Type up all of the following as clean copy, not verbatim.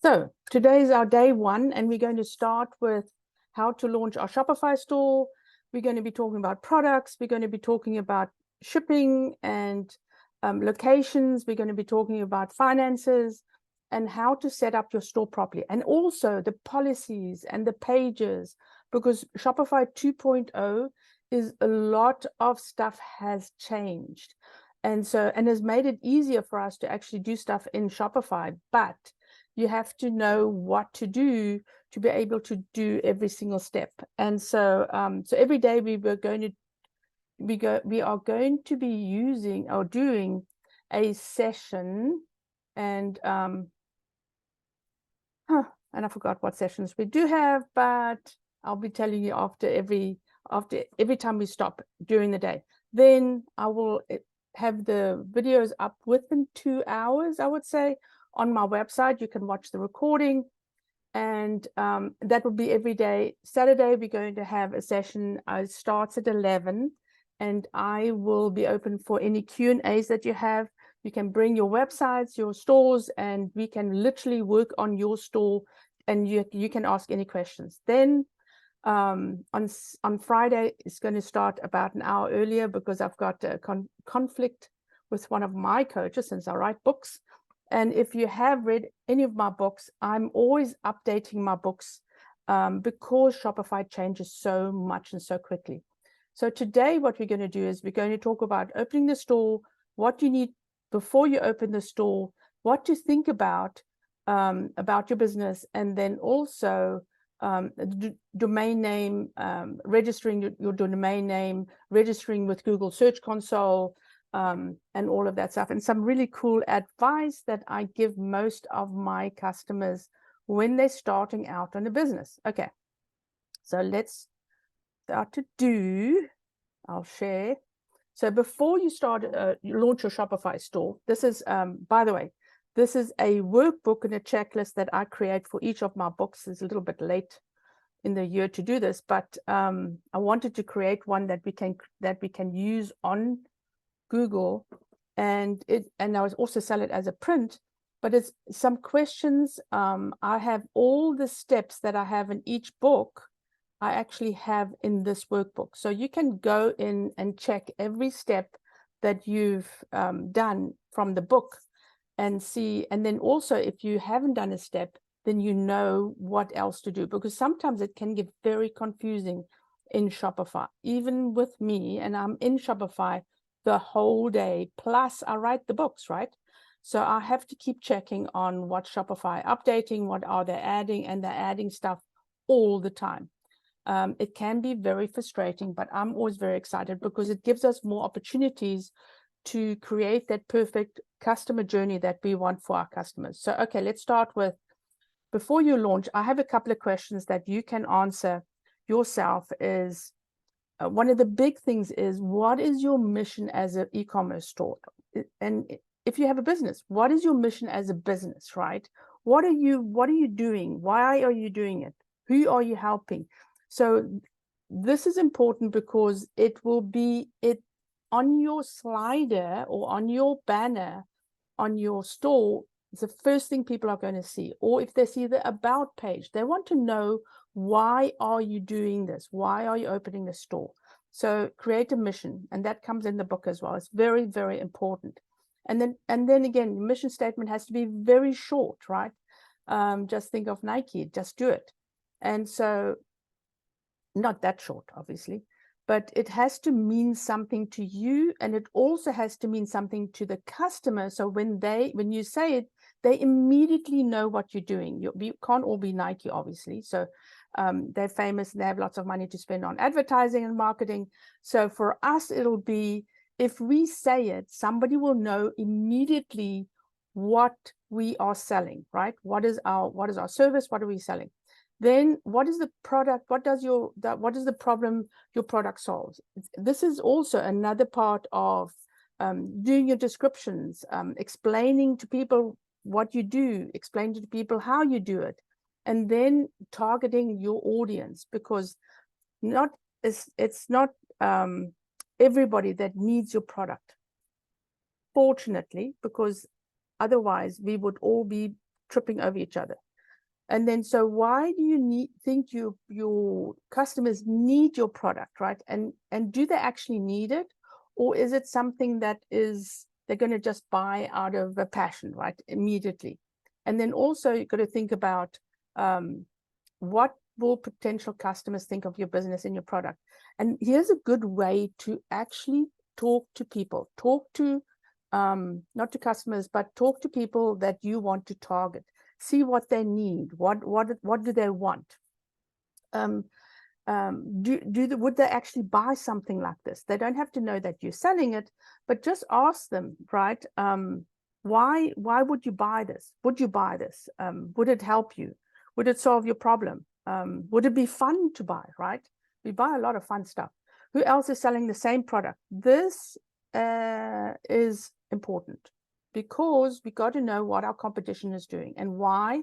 So today is our day one, and we're going to start with how to launch our Shopify store. We're going to be talking about products. We're going to be talking about shipping and locations. We're going to be talking about finances and how to set up your store properly, and also the policies and the pages, because Shopify 2.0 is a lot of stuff has changed. And has made it easier for us to actually do stuff in Shopify, but you have to know what to do to be able to do every single step. And so every day we are going to be using or doing a session, and I forgot what sessions we do have, but I'll be telling you after every time we stop during the day. Then I will have the videos up within 2 hours, I would say. On my website, you can watch the recording, and that will be every day. Saturday, we're going to have a session. It starts at 11, and I will be open for any Q&As that you have. You can bring your websites, your stores, and we can literally work on your store, and you can ask any questions. Then on Friday, it's going to start about an hour earlier because I've got a conflict with one of my coaches, since I write books. And if you have read any of my books, I'm always updating my books because Shopify changes so much and so quickly. So today what we're going to do is we're going to talk about opening the store, what you need before you open the store, what to think about your business, and then also domain name, registering your domain name, registering with Google Search Console, and all of that stuff, and some really cool advice that I give most of my customers when they're starting out on a business. Okay, so let's start to do. I'll share. So before you start, you launch your Shopify store. This is, by the way, this is a workbook and a checklist that I create for each of my books. It's a little bit late in the year to do this, but I wanted to create one that we can use on Google, and I was also sell it as a print, but it's some questions. I have all the steps that I have in each book. I actually have in this workbook, so you can go in and check every step that you've done from the book and see. And then also, if you haven't done a step, then you know what else to do, because sometimes it can get very confusing in Shopify, even with me, and I'm in Shopify the whole day, plus I write the books, right? So I have to keep checking on what Shopify updating, what are they adding, and they're adding stuff all the time. It can be very frustrating, but I'm always very excited because it gives us more opportunities to create that perfect customer journey that we want for our customers. So, okay, let's start with, before you launch, I have a couple of questions that you can answer yourself. Is one of the big things is, what is your mission as an e-commerce store? And if you have a business, what is your mission as a business, right? What are you doing? Why are you doing it? Who are you helping? So this is important because it will be on your slider or on your banner on your store. It's the first thing people are going to see. Or if they see the about page, they want to know, why are you doing this? Why are you opening the store? So create a mission, and that comes in the book as well. It's very, very important. And then again, the mission statement has to be very short, right? Just think of Nike, just do it. And so, not that short, obviously, but it has to mean something to you, and it also has to mean something to the customer. So when you say it, they immediately know what you're doing. You can't all be Nike, obviously. So they're famous and they have lots of money to spend on advertising and marketing. So for us, it'll be, if we say it, somebody will know immediately what we are selling, right? What is our service? What are we selling? Then what is the product? What is the problem your product solves? This is also another part of doing your descriptions, explaining to people what you do, explaining to people how you do it, and then targeting your audience, because it's not everybody that needs your product, fortunately, because otherwise we would all be tripping over each other. And then, so why do you think your customers need your product, right? And do they actually need it? Or is it something that they're going to just buy out of a passion, right? Immediately. And then also you've got to think about what will potential customers think of your business and your product. And here's a good way to actually talk to people, not to customers, but talk to people that you want to target. See what they need. What do they want? Would they actually buy something like this? They don't have to know that you're selling it, but just ask them, right? Why would you buy this? Would you buy this? Would it help you? Would it solve your problem? Would it be fun to buy, right? We buy a lot of fun stuff. Who else is selling the same product? This is important, because we got to know what our competition is doing. And why?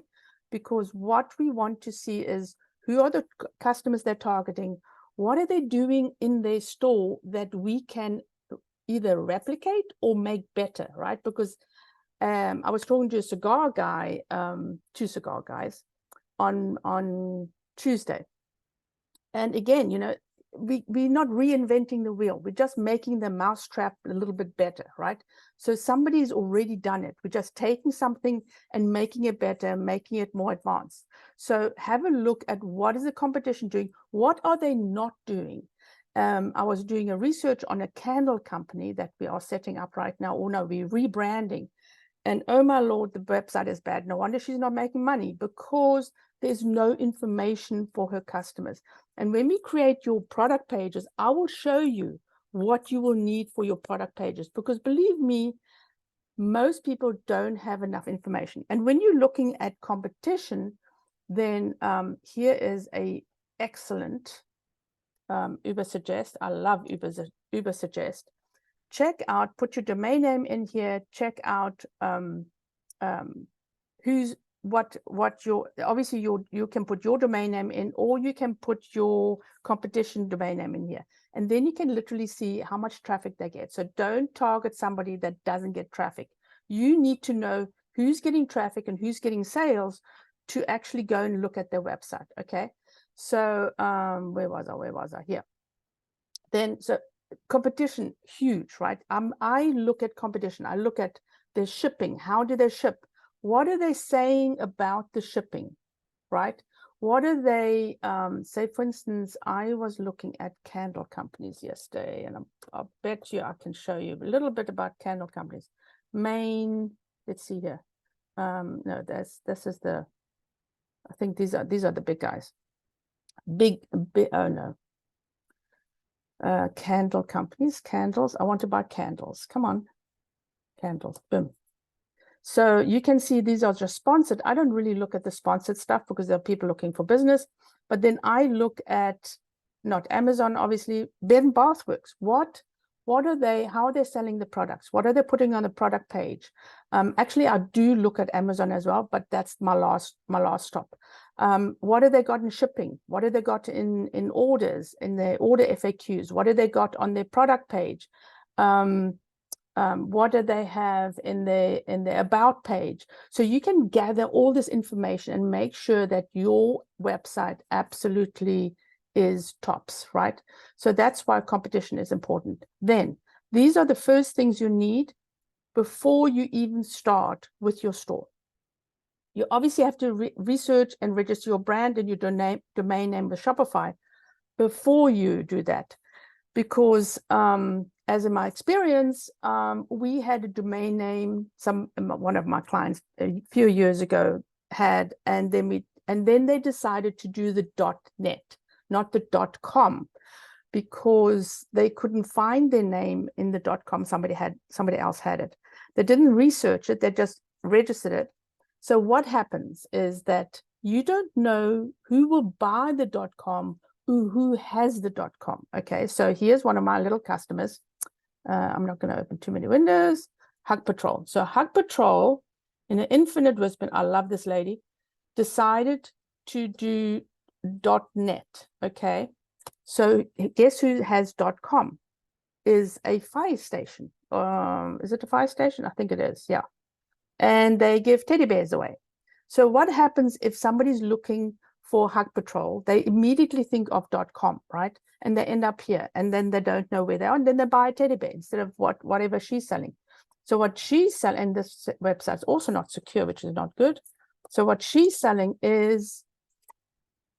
Because what we want to see is, who are the customers they're targeting? What are they doing in their store that we can either replicate or make better, right? Because I was talking to a cigar guy, 2 cigar guys on Tuesday. And again, we're not reinventing the wheel. We're just making the mousetrap a little bit better, right? So somebody's already done it. We're just taking something and making it better, making it more advanced. So have a look at, what is the competition doing? What are they not doing? I was doing a research on a candle company that we are setting up right now. Or no, we're rebranding. And oh my Lord, the website is bad. No wonder she's not making money, because there's no information for her customers. And when we create your product pages, I will show you what you will need for your product pages, because believe me, most people don't have enough information. And when you're looking at competition, then here is a excellent Uber Suggest. I love Uber Suggest. Check out, put your domain name in here, check out obviously you can put your domain name in, or you can put your competition domain name in here. And then you can literally see how much traffic they get. So don't target somebody that doesn't get traffic. You need to know who's getting traffic and who's getting sales to actually go and look at their website, okay? So where was I? Here. Then, so competition, huge, right? I look at competition. I look at their shipping. How do they ship? What are they saying about the shipping, right? What are they, say, for instance, I was looking at candle companies yesterday, and I'll bet you I can show you a little bit about candle companies. Maine, let's see here. No, this is the, I think these are the big guys. Big, oh no. Candle companies, candles. I want to buy candles. Come on, candles, boom. So you can see these are just sponsored. I don't really look at the sponsored stuff, because there are people looking for business. But then I look at, not Amazon, obviously, Bed and Bath Works. What are they, how are they selling the products? What are they putting on the product page? Actually, I do look at Amazon as well, but that's my last stop. What have they got in shipping? What have they got in orders, in their order FAQs? What have they got on their product page? What do they have in their about page? So you can gather all this information and make sure that your website absolutely is tops, right? So that's why competition is important. Then these are the first things you need before you even start with your store. You obviously have to research and register your brand and your domain name with Shopify before you do that, because as in my experience, we had a domain name, one of my clients a few years ago had, and then they decided to do the .net, not the .com, because they couldn't find their name in the .com. Somebody else had it. They didn't research it, they just registered it. So what happens is that you don't know who will buy the .com, who has the .com. Okay, so here's one of my little customers. I'm not going to open too many windows. Hug Patrol. So Hug Patrol, in an infinite whisper, I love this lady, decided to do .net. Okay, so guess who has .com? Is a fire station. Is it a fire station? I think it is. Yeah, and they give teddy bears away. So what happens if somebody's looking for Hug Patrol? They immediately think of .com, right? And they end up here, and then they don't know where they are, and then they buy a teddy bear instead of whatever she's selling. So what she's selling, and this website's also not secure, which is not good. So what she's selling is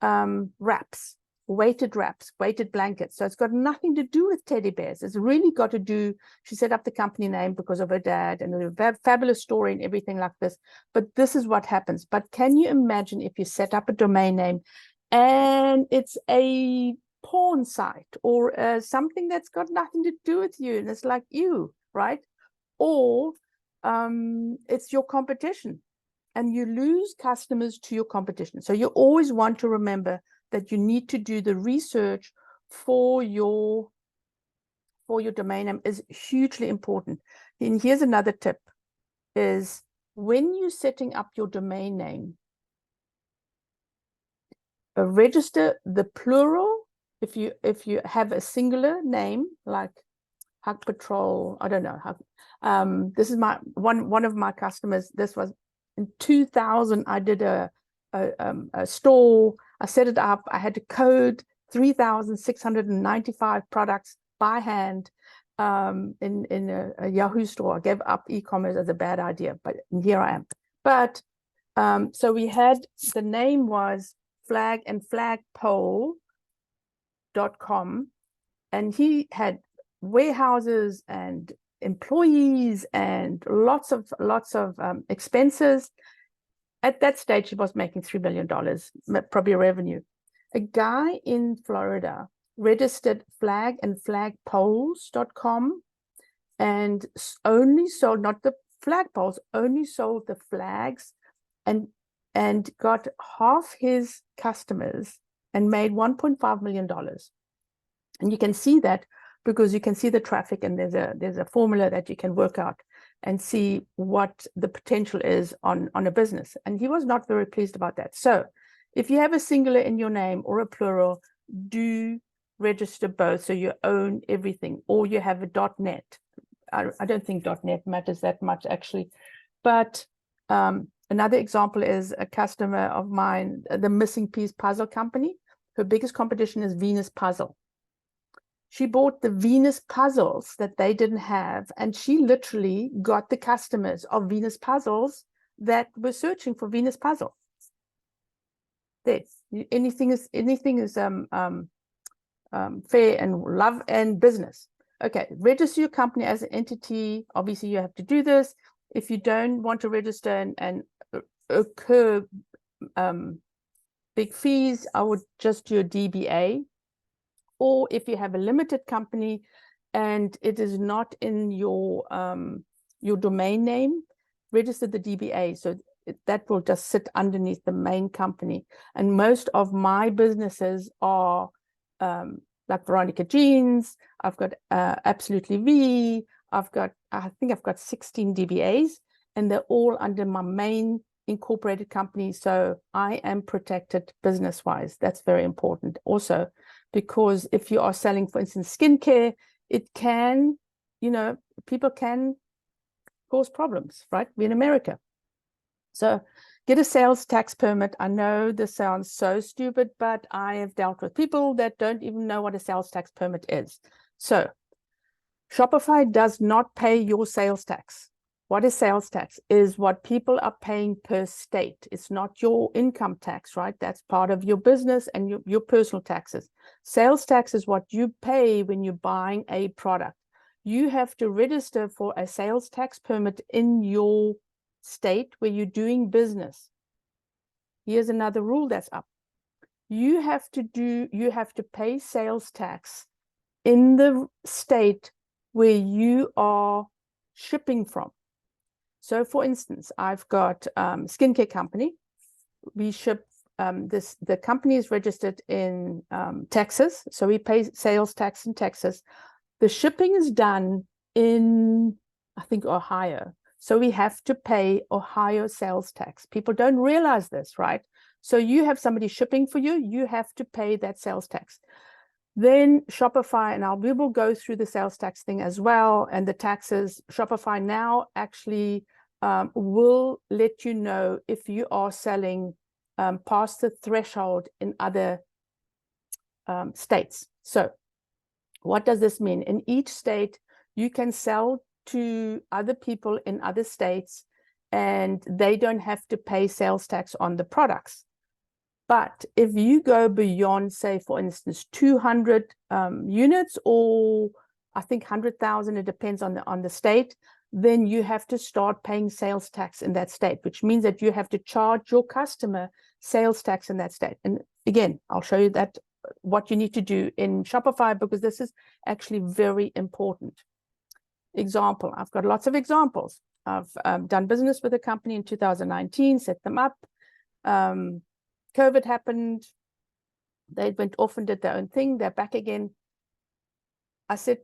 wraps, weighted wraps, weighted blankets. So it's got nothing to do with teddy bears. It's really got to do, she set up the company name because of her dad, and a fabulous story and everything like this. But this is what happens. But can you imagine if you set up a domain name and it's a porn site or something that's got nothing to do with you, and it's like you, right? Or it's your competition, and you lose customers to your competition. So you always want to remember that you need to do the research for your domain name is hugely important. And here's another tip is when you're setting up your domain name, register the plural. If you have a singular name like Hug Patrol, I don't know. This is my one of my customers. This was in 2000. I did a store. I set it up. I had to code 3,695 products by hand in a Yahoo store. I gave up e-commerce as a bad idea, but here I am. But so we had, the name was flag and flagpole.com, and he had warehouses and employees and lots of expenses. At that stage, he was making $3 million, probably revenue. A guy in Florida registered flag and flagpoles.com and only sold, not the flagpoles, only sold the flags, and got half his customers and made $1.5 million. And you can see that because you can see the traffic, and there's a formula that you can work out and see what the potential is on a business. And he was not very pleased about that. So if you have a singular in your name or a plural, do register both so you own everything, or you have a .net. I don't think .net matters that much actually. But another example is a customer of mine, the Missing Piece Puzzle Company. Her biggest competition is Venus Puzzle. She bought the Venus puzzles that they didn't have, and she literally got the customers of Venus Puzzles that were searching for Venus Puzzle. There, anything is fair and love and business. Okay, register your company as an entity. Obviously, you have to do this. If you don't want to register and incur big fees, I would just do a DBA. Or if you have a limited company and it is not in your domain name, register the DBA. So that will just sit underneath the main company. And most of my businesses are like Veronica Jeans. I've got Absolutely V. I think I've got 16 DBAs, and they're all under my main incorporated company. So I am protected business-wise. That's very important also, because if you are selling, for instance, skincare, it can, people can cause problems, right? We're in America. So get a sales tax permit. I know this sounds so stupid, but I have dealt with people that don't even know what a sales tax permit is. So Shopify does not pay your sales tax. What is sales tax? Is what people are paying per state. It's not your income tax, right? That's part of your business and your personal taxes. Sales tax is what you pay when you're buying a product. You have to register for a sales tax permit in your state where you're doing business. Here's another rule that's up. You have to pay sales tax in the state where you are shipping from. So for instance, I've got skincare company. We ship the company is registered in Texas, so we pay sales tax in Texas. The shipping is done in, I think, Ohio. So we have to pay Ohio sales tax. People don't realize this, right? So you have somebody shipping for you, you have to pay that sales tax. Then Shopify, and we will go through the sales tax thing as well, and the taxes. Shopify now actually will let you know if you are selling past the threshold in other states. So what does this mean? In each state, you can sell to other people in other states, and they don't have to pay sales tax on the products. But if you go beyond, say, for instance, 200 units, or I think 100,000, it depends on the state, then you have to start paying sales tax in that state, which means that you have to charge your customer sales tax in that state. And again, I'll show you that what you need to do in Shopify, because this is actually very important. Example, I've got lots of examples. I've done business with a company in 2019, set them up. COVID happened. They went off and did their own thing. They're back again. I said,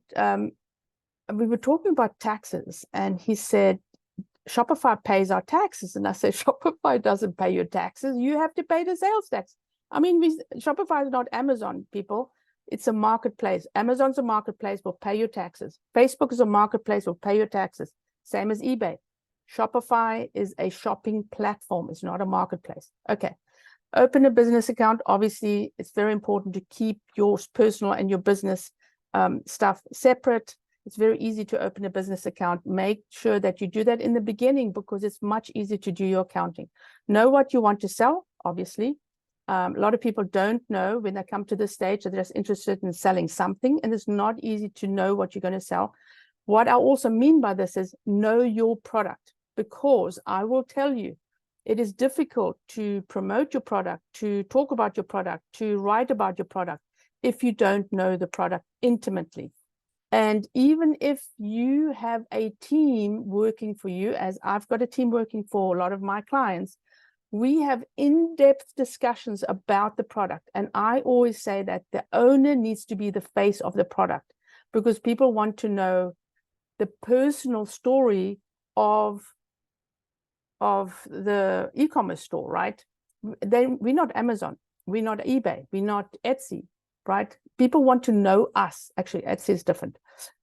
we were talking about taxes, and he said, Shopify pays our taxes. And I said, Shopify doesn't pay your taxes. You have to pay the sales tax. I mean, Shopify is not Amazon, people. It's a marketplace. Amazon's a marketplace, will pay your taxes. Facebook is a marketplace, will pay your taxes. Same as eBay. Shopify is a shopping platform. It's not a marketplace. Okay. Open a business account. Obviously, it's very important to keep your personal and your business stuff separate. It's very easy to open a business account. Make sure that you do that in the beginning, because it's much easier to do your accounting. Know what you want to sell, obviously. A lot of people don't know when they come to this stage that they're just interested in selling something, and it's not easy to know what you're going to sell. What I also mean by this is know your product, because I will tell you, it is difficult to promote your product, to talk about your product, to write about your product if you don't know the product intimately. And even if you have a team working for you, as I've got a team working for a lot of my clients, we have in-depth discussions about the product. And I always say that the owner needs to be the face of the product, because people want to know the personal story of the e-commerce store, right? We're not Amazon, we're not eBay, we're not Etsy, right? People want to know us. Actually, Etsy is different.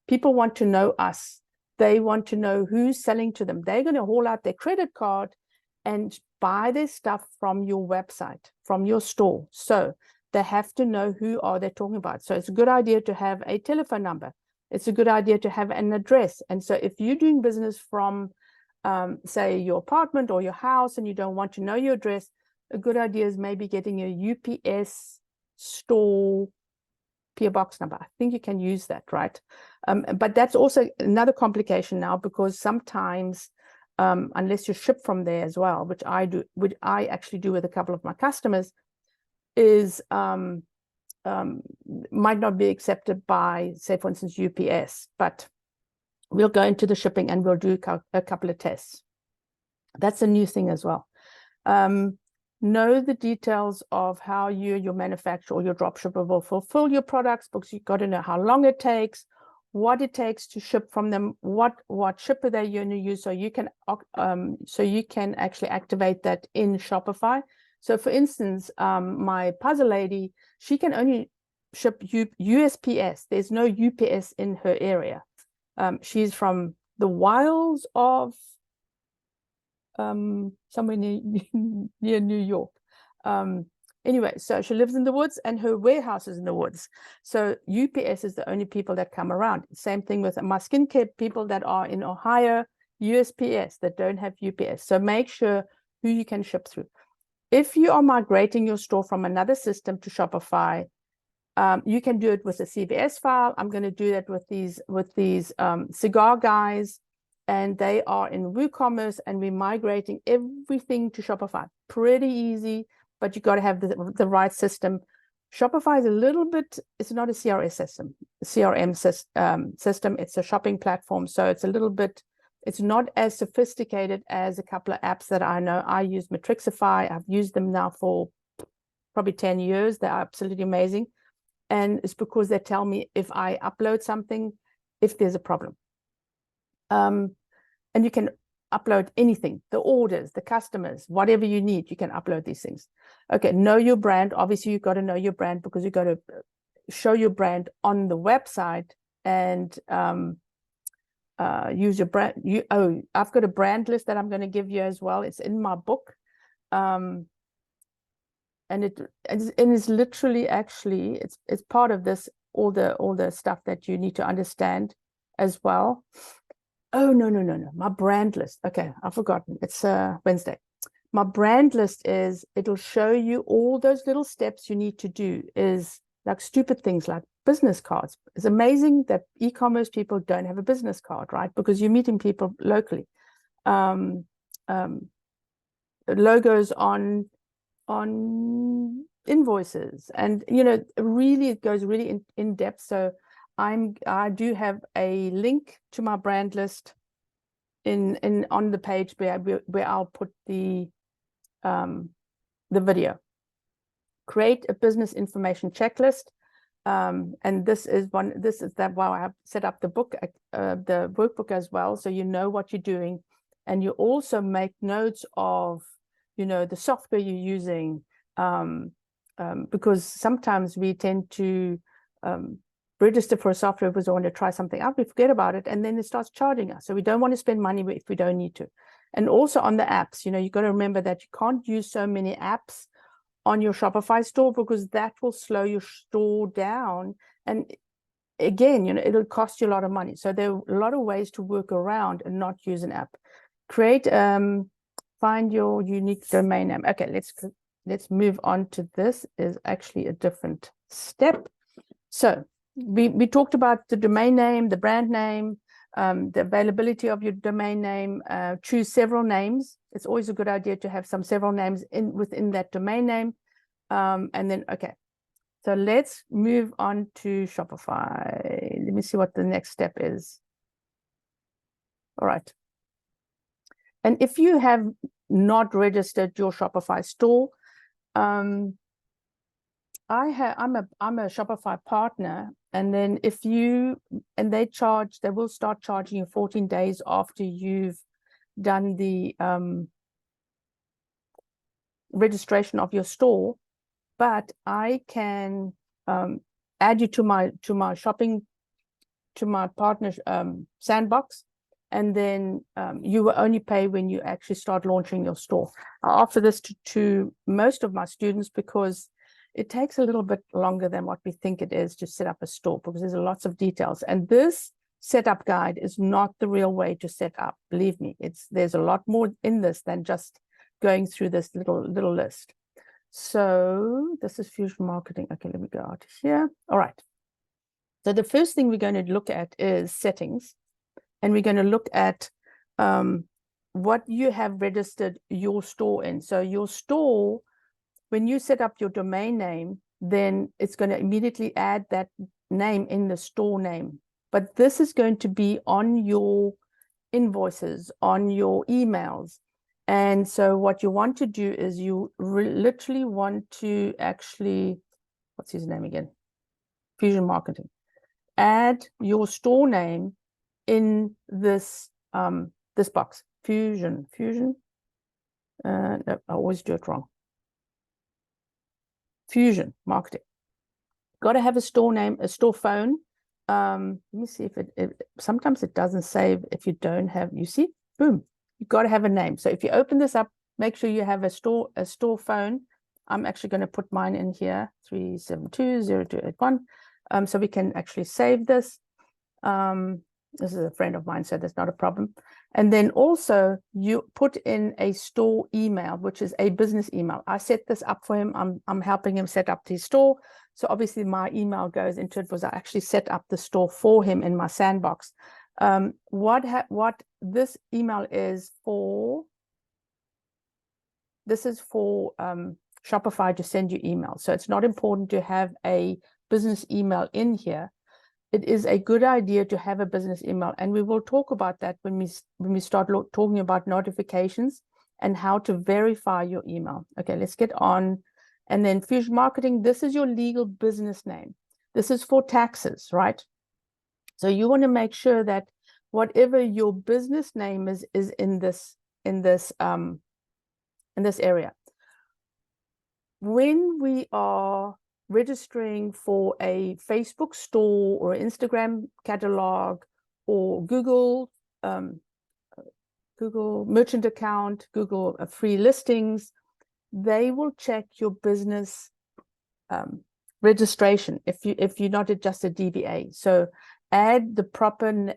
People want to know us. They want to know who's selling to them. They're going to haul out their credit card and buy their stuff from your website, from your store. So they have to know who are they talking about. So it's a good idea to have a telephone number. It's a good idea to have an address. And so if you're doing business from, say, your apartment or your house, and you don't want to know your address, a good idea is maybe getting a UPS store PO box number. I think you can use that, right? But that's also another complication now, because sometimes, unless you ship from there as well, which I actually do with a couple of my customers, is might not be accepted by, say, for instance, UPS. But we'll go into the shipping and we'll do a couple of tests. That's a new thing as well. Know the details of how your manufacturer or your dropshipper will fulfill your products, because you've got to know how long it takes, what it takes to ship from them, what shipper they're going to use, so you can actually activate that in Shopify. So for instance, my puzzle lady, she can only ship USPS. There's no UPS in her area. She's from the wilds of somewhere near New York. Anyway, so she lives in the woods, and her warehouse is in the woods. So UPS is the only people that come around. Same thing with my skincare people that are in Ohio, USPS, that don't have UPS. So make sure who you can ship through. If you are migrating your store from another system to Shopify, you can do it with a CVS file. I'm going to do that with these cigar guys, and they are in WooCommerce, and we're migrating everything to Shopify. Pretty easy, but you got to have the right system. Shopify is a little bit, it's not a CRM system. It's a shopping platform. So it's a little bit, it's not as sophisticated as a couple of apps that I know. I use Matrixify. I've used them now for probably 10 years. They're absolutely amazing. And it's because they tell me if I upload something, if there's a problem. And you can upload anything, the orders, the customers, whatever you need, you can upload these things. Okay, know your brand. Obviously, you've got to know your brand, because you've got to show your brand on the website. And use your brand. I've got a brand list that I'm going to give you as well. It's in my book. And it is literally actually it's part of this, all the stuff that you need to understand as well. Oh, no, my brand list. Okay, I've forgotten. It's Wednesday. My brand list is, it'll show you all those little steps you need to do, is like stupid things like business cards. It's amazing that e-commerce people don't have a business card, right? Because you're meeting people locally. Logos on invoices, and really it goes really in depth. So I do have a link to my brand list on the page where I'll put the video. Create a business information checklist, and this is why I have set up the book, the workbook as well, so you know what you're doing, and you also make notes of the software you're using, because sometimes we tend to register for a software because we want to try something out, we forget about it, and then it starts charging us. So we don't want to spend money if we don't need to. And also on the apps, you've got to remember that you can't use so many apps on your Shopify store, because that will slow your store down. And again, it'll cost you a lot of money. So there are a lot of ways to work around and not use an app. Find your unique domain name. Okay, let's move on to this. Is actually a different step. So we talked about the domain name, the brand name, the availability of your domain name. Choose several names. It's always a good idea to have several names within that domain name. And then, okay, so let's move on to Shopify. Let me see what the next step is. All right. And if you have not registered your Shopify store, I'm a Shopify partner, and then they will start charging you 14 days after you've done the registration of your store. But I can add you to my partner sandbox, and then you will only pay when you actually start launching your store. I offer this to most of my students because it takes a little bit longer than what we think it is to set up a store, because there's lots of details. And this setup guide is not the real way to set up. Believe me, there's a lot more in this than just going through this little list. So this is Fusion Marketing. Okay, let me go out here. All right. So the first thing we're going to look at is settings, and we're going to look at what you have registered your store in. So your store, when you set up your domain name, then it's going to immediately add that name in the store name. But this is going to be on your invoices, on your emails. And so what you want to do is you literally want to actually, what's his name again? Fusion Marketing. Add your store name in this this box. Fusion. No, I always do it wrong. Fusion Marketing. Got to have a store name, a store phone. Let me see if it sometimes it doesn't save if you don't have, you see, boom. You've got to have a name. So if you open this up, make sure you have a store phone. I'm actually going to put mine in here, 3720281. So we can actually save this. This is a friend of mine, so that's not a problem. And then also you put in a store email, which is a business email. I set this up for him. I'm helping him set up his store. So obviously my email goes into it, because I actually set up the store for him in my sandbox. What this email is for, this is for Shopify to send you emails. So it's not important to have a business email in here. It is a good idea to have a business email, and we will talk about that when we start talking about notifications and how to verify your email. Okay, let's get on. And then Fusion Marketing, this is your legal business name. This is for taxes, right? So you want to make sure that whatever your business name is in this area. When we are registering for a Facebook store or Instagram catalog or Google merchant account, Google free listings, they will check your business registration if you're not just a DBA. So add the proper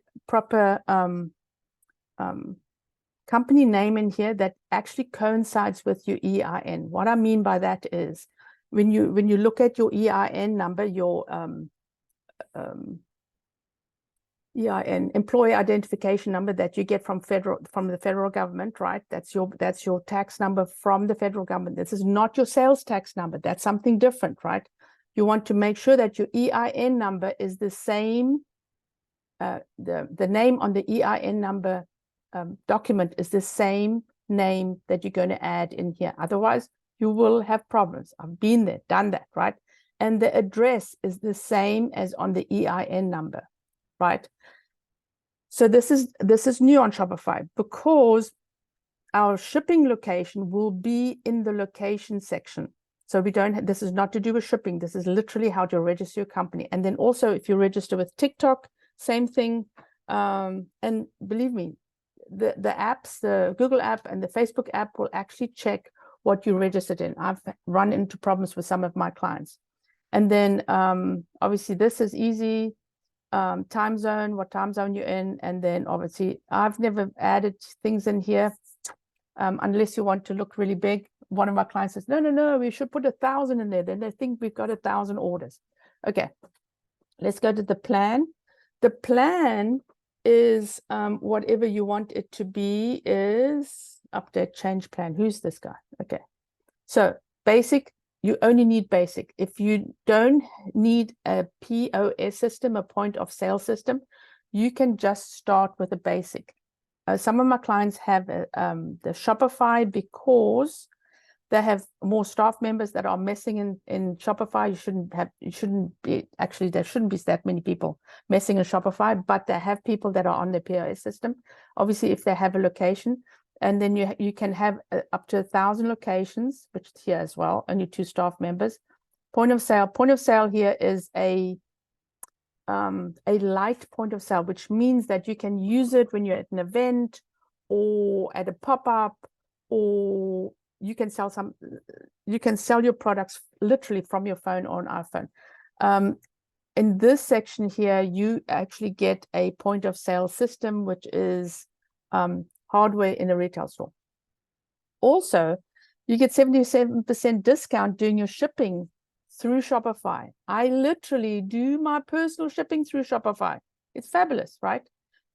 company name in here that actually coincides with your EIN. What I mean by that is when you look at your EIN number, your EIN, employee identification number that you get from the federal government, right? That's your tax number from the federal government. This is not your sales tax number. That's something different, right? You want to make sure that your EIN number is the same. The name on the EIN number document is the same name that you're going to add in here. Otherwise, you will have problems. I've been there, done that, right? And the address is the same as on the EIN number, right? So this is new on Shopify because our shipping location will be in the location section. So we don't, this is not to do with shipping. This is literally how to register your company. And then also if you register with TikTok, same thing. And believe me, the apps, the Google app and the Facebook app will actually check what you registered in. I've run into problems with some of my clients. And then obviously this is easy. Time zone, what time zone you're in. And then obviously I've never added things in here unless you want to look really big. One of my clients says, no, we should put 1,000 in there. Then they think we've got 1,000 orders. Okay, let's go to the plan. The plan is whatever you want it to be is update change plan. Who's this guy? Okay, so basic, you only need basic. If you don't need a POS system, a point of sale system, you can just start with a basic. Some of my clients have the Shopify because they have more staff members that are messing in Shopify. There shouldn't be that many people messing in Shopify, but they have people that are on the POS system. Obviously, if they have a location, and then you can have up to 1,000 locations, which is here as well, only 2 staff members. Point of sale here is a light point of sale, which means that you can use it when you're at an event or at a pop-up, or you can sell your products literally from your phone or an iPhone. In this section here, you actually get a point of sale system, which is hardware in a retail store. Also, you get 77% discount doing your shipping through Shopify. I literally do my personal shipping through Shopify. It's fabulous, right?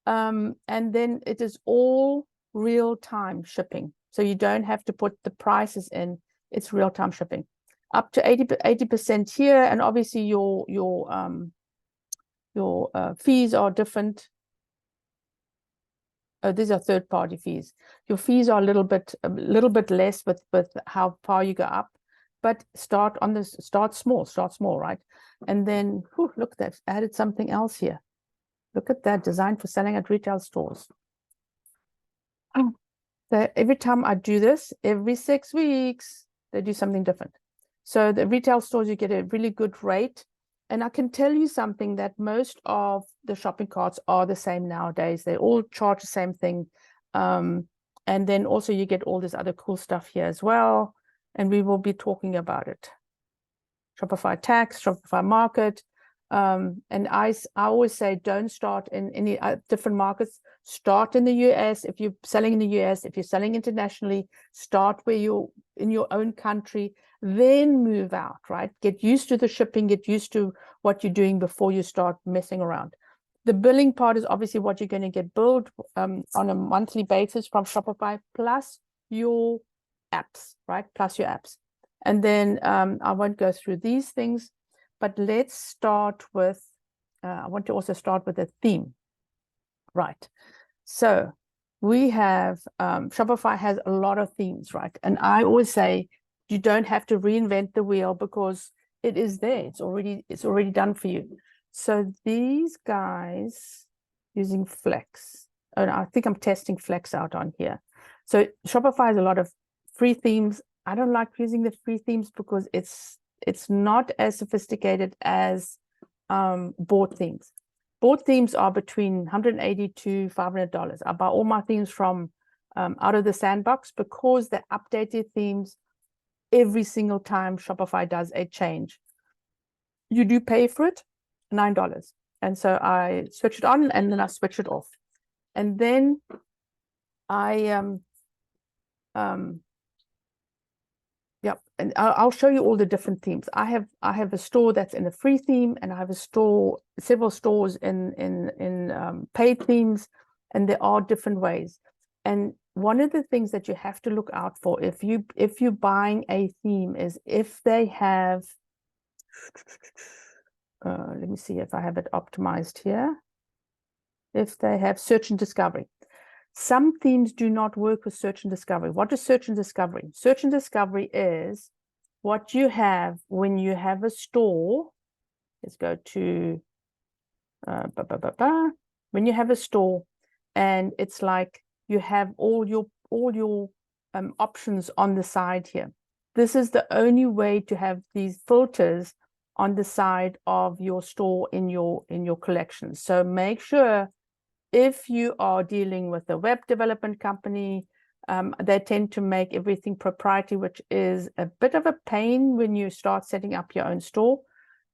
And then it is all real-time shipping. So you don't have to put the prices in. It's real-time shipping. Up to 80% here, and obviously your fees are different. Oh, these are third-party fees. Your fees are a little bit less with how far you go up, but start small, right? And then look, that's added something else here. Look at that, designed for selling at retail stores. So every time I do this, every 6 weeks, they do something different. So the retail stores, you get a really good rate. And I can tell you something, that most of the shopping carts are the same nowadays. They all charge the same thing. And then also you get all this other cool stuff here as well. And we will be talking about it. Shopify tax, Shopify market. And I always say, don't start in any different markets. Start in the US. If you're selling in the US, if you're selling internationally, start where you're in your own country, then move out, right? Get used to the shipping, get used to what you're doing before you start messing around. The billing part is obviously what you're going to get billed on a monthly basis from Shopify, plus your apps, right? Plus your apps. And then I won't go through these things, but let's start with, I want to also start with a theme, right? So we have, Shopify has a lot of themes, right? And I always say, you don't have to reinvent the wheel because it is there. It's already done for you. So these guys using Flex, and I think I'm testing Flex out on here. So Shopify has a lot of free themes. I don't like using the free themes because it's not as sophisticated as bought themes. Both themes are between $180 to $500. I buy all my themes from out of the sandbox because they update their themes every single time Shopify does a change. You do pay for it, $9. And so I switch it on and then I switch it off. And then I yep, and I'll show you all the different themes. I have a store that's in a free theme, and I have a store, several stores in paid themes, and there are different ways. And one of the things that you have to look out for if you're buying a theme is if they have let me see if I have it optimized here. If they have search and discovery. Some themes do not work with search and discovery. What is search and discovery? Search and discovery is what you have when you have a store. Let's go to when you have a store, and it's like you have all your options on the side here. This is the only way to have these filters on the side of your store in your collection. So make sure, if you are dealing with a web development company, they tend to make everything proprietary, which is a bit of a pain when you start setting up your own store.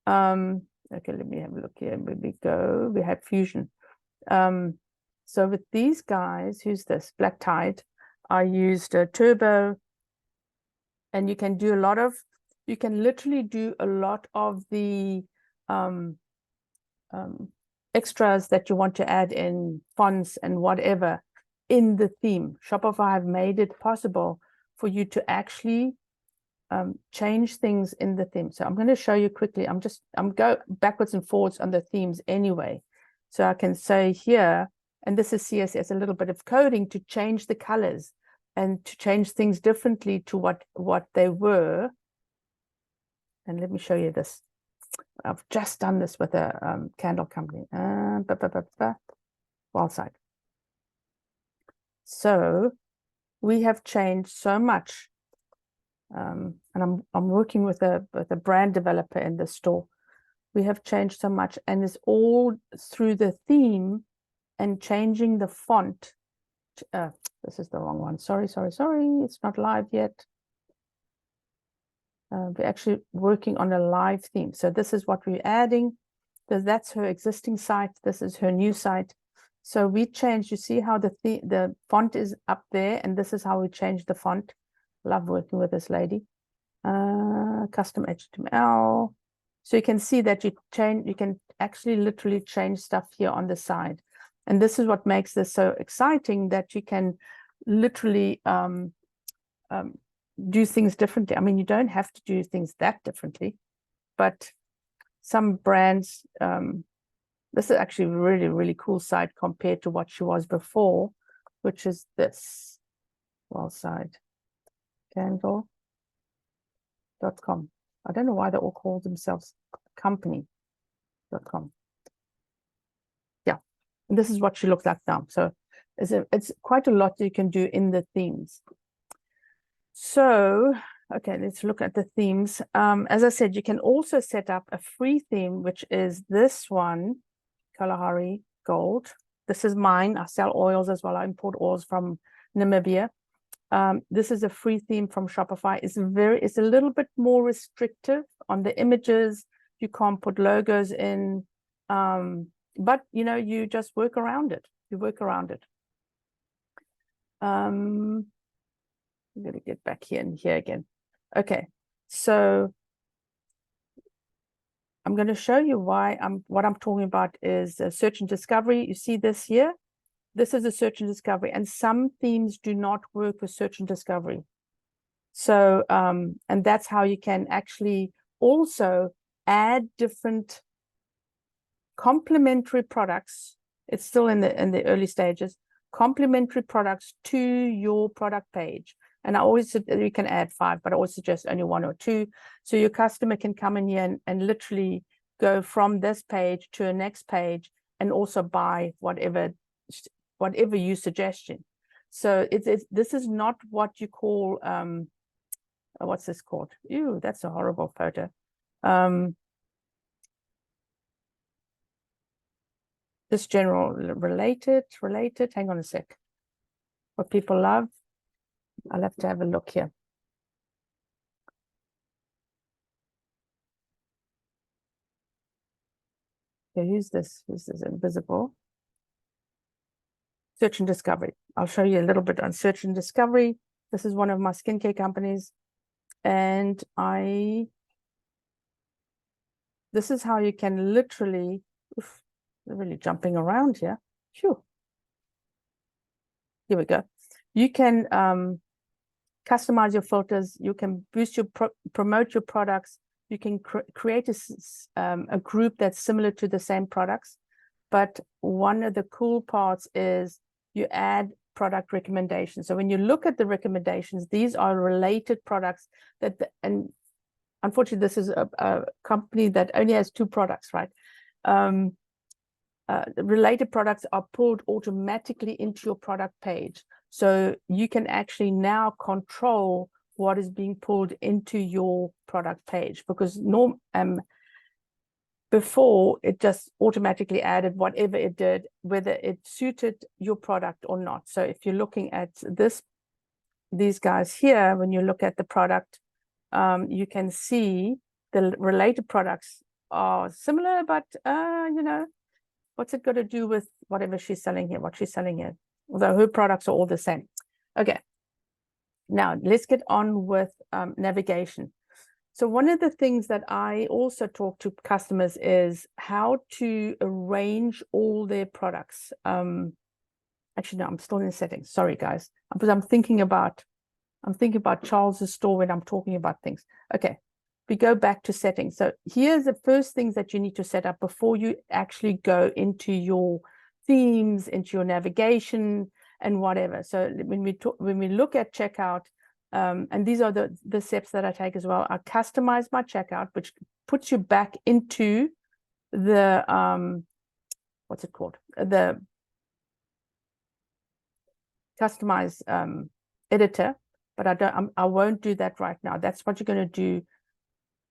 Okay, let me have a look here. Where we go, we have Fusion. So with these guys, who's this? Black Tide. I used a Turbo, and you can do a lot of, you can literally do a lot of the extras that you want to add in, fonts and whatever, in the theme. Shopify have made it possible for you to actually change things in the theme. So I'm going to show you quickly. I'm go backwards and forwards on the themes anyway. So I can say here, and this is CSS, a little bit of coding to change the colors and to change things differently to what they were. And let me show you this. I've just done this with a candle company. Wild side. So we have changed so much, and I'm working with a brand developer in the store. We have changed so much, and it's all through the theme and changing the font. This is the wrong one. Sorry. It's not live yet. We're actually working on a live theme. So this is what we're adding. That's her existing site. This is her new site. So we changed, you see how the font is up there, and this is how we changed the font. Love working with this lady. Custom HTML. So you can see that you can actually literally change stuff here on the side. And this is what makes this so exciting, that you can literally do things differently. I mean, you don't have to do things that differently, but some brands, this is actually a really, really cool site compared to what she was before, which is this wild side, candle.com. I don't know why they all call themselves company.com. Yeah, and this is what she looks like now. So it's quite a lot you can do in the themes. So, okay, let's look at the themes. As I said, you can also set up a free theme, which is this one, Kalahari Gold. This is mine. I sell oils as well. I import oils from Namibia. This is a free theme from Shopify. It's a little bit more restrictive on the images. You can't put logos in, but you just work around it. You work around it. I'm going to get back here and here again. Okay, so I'm going to show you what I'm talking about is search and discovery. You see this here? This is a search and discovery, and some themes do not work with search and discovery. So, and that's how you can actually also add different complementary products. It's still in the early stages, complementary products to your product page. And I always said you can add 5, but I always suggest only 1 or 2. So your customer can come in here and literally go from this page to a next page and also buy whatever you suggestion. So this is not what you call what's this called? Ew, that's a horrible photo. Just general related, hang on a sec. What people love. I'll have to have a look here. Okay, who's this? Who's this invisible? Search and discovery. I'll show you a little bit on search and discovery. This is one of my skincare companies. And this is how you can literally, they're really jumping around here. Sure. Here we go. You can customize your filters. You can boost your promote your products. You can create a group that's similar to the same products. But one of the cool parts is you add product recommendations. So when you look at the recommendations, these are related products and unfortunately, this is a company that only has 2 products, right? Related products are pulled automatically into your product page. So you can actually now control what is being pulled into your product page, because before it just automatically added whatever it did, whether it suited your product or not. So if you're looking at these guys here, when you look at the product, you can see the related products are similar, but you know, what's it got to do with whatever she's selling here, what she's selling here, although her products are all the same. Okay, now let's get on with navigation. So one of the things that I also talk to customers is how to arrange all their products. Actually, no, I'm still in settings. Sorry, guys, because I'm thinking about Charles's store when I'm talking about things. Okay, we go back to settings. So here's the first things that you need to set up before you actually go into your themes, into your navigation and whatever. So when we look at checkout, and these are the steps that I take as well. I customize my checkout, which puts you back into the what's it called? The customize editor, but I won't do that right now. That's what you're going to do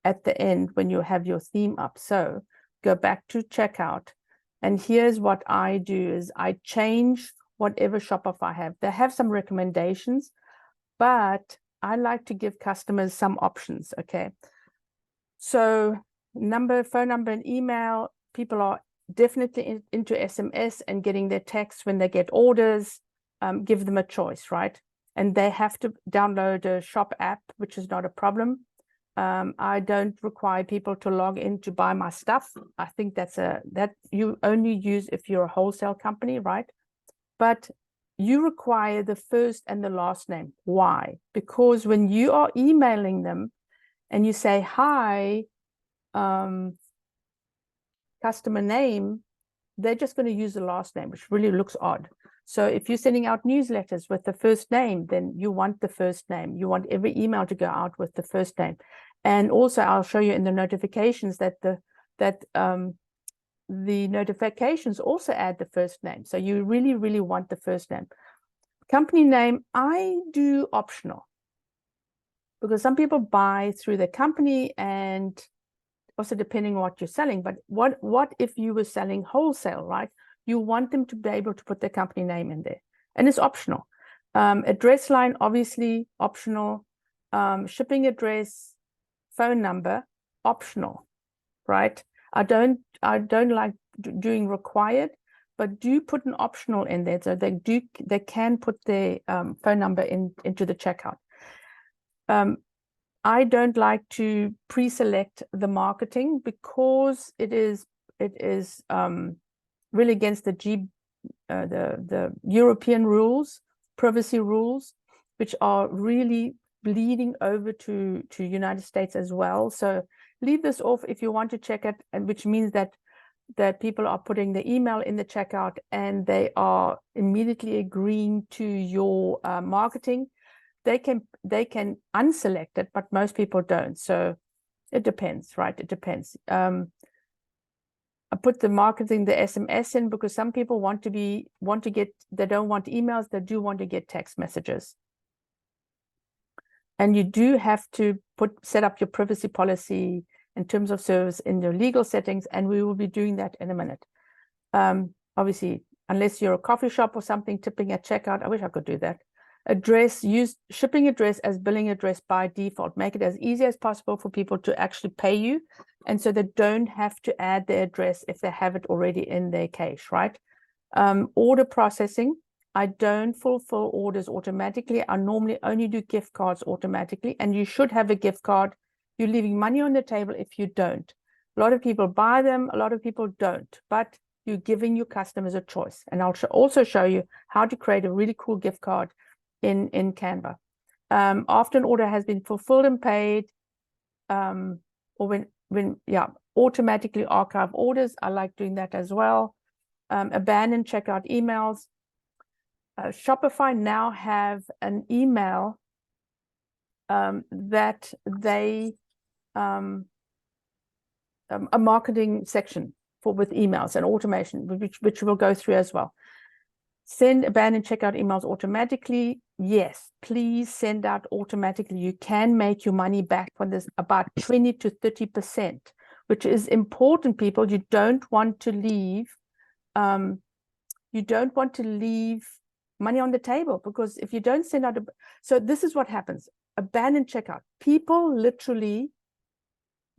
at the end when you have your theme up. So go back to checkout, and here's what I do is I change whatever Shopify have. They have some recommendations, but I like to give customers some options. Okay, so phone number and email. People are definitely into SMS and getting their text when they get orders. Give them a choice, right? And they have to download a shop app, which is not a problem. I don't require people to log in to buy my stuff. I think that you only use if you're a wholesale company, right? But you require the first and the last name. Why? Because when you are emailing them and you say, hi, customer name, they're just going to use the last name, which really looks odd. So if you're sending out newsletters with the first name, then you want the first name. You want every email to go out with the first name. And also, I'll show you in the notifications that the notifications also add the first name. So you really, really want the first name. Company name, I do optional, because some people buy through the company, and also depending on what you're selling. But what if you were selling wholesale, right? You want them to be able to put their company name in there, and it's optional. Address line, obviously optional. Shipping address, phone number, optional, right? I don't like doing required, but do put an optional in there, so they can put their phone number into the checkout. I don't like to pre-select the marketing, because it is really against the European rules, privacy rules, which are really bleeding over to United States as well. So leave this off if you want to check it, and which means that people are putting the email in the checkout and they are immediately agreeing to your marketing. They can unselect it, but most people don't. So it depends, right? It depends. I put the marketing, the SMS in, because some people they don't want emails, they do want to get text messages. And you do have to set up your privacy policy in terms of service in your legal settings, and we will be doing that in a minute. obviously, unless you're a coffee shop or something, tipping at checkout. I wish I could do that. Address, use shipping address as billing address by default. Make it as easy as possible for people to actually pay you. And so they don't have to add their address if they have it already in their cache, right? Order processing. I don't fulfill orders automatically. I normally only do gift cards automatically, and you should have a gift card. You're leaving money on the table if you don't. A lot of people buy them, a lot of people don't, but you're giving your customers a choice. And I'll also show you how to create a really cool gift card in Canva. After an order has been fulfilled and paid, or automatically archive orders. I like doing that as well. Abandon checkout emails. Shopify now have an email that they a marketing section with emails and automation, which we'll go through as well. Send abandoned checkout emails automatically. Yes, please send out automatically. You can make your money back from this about 20 to 30%, which is important, people. You don't want to leave money on the table, because if you don't send out so this is what happens. Abandoned checkout. People literally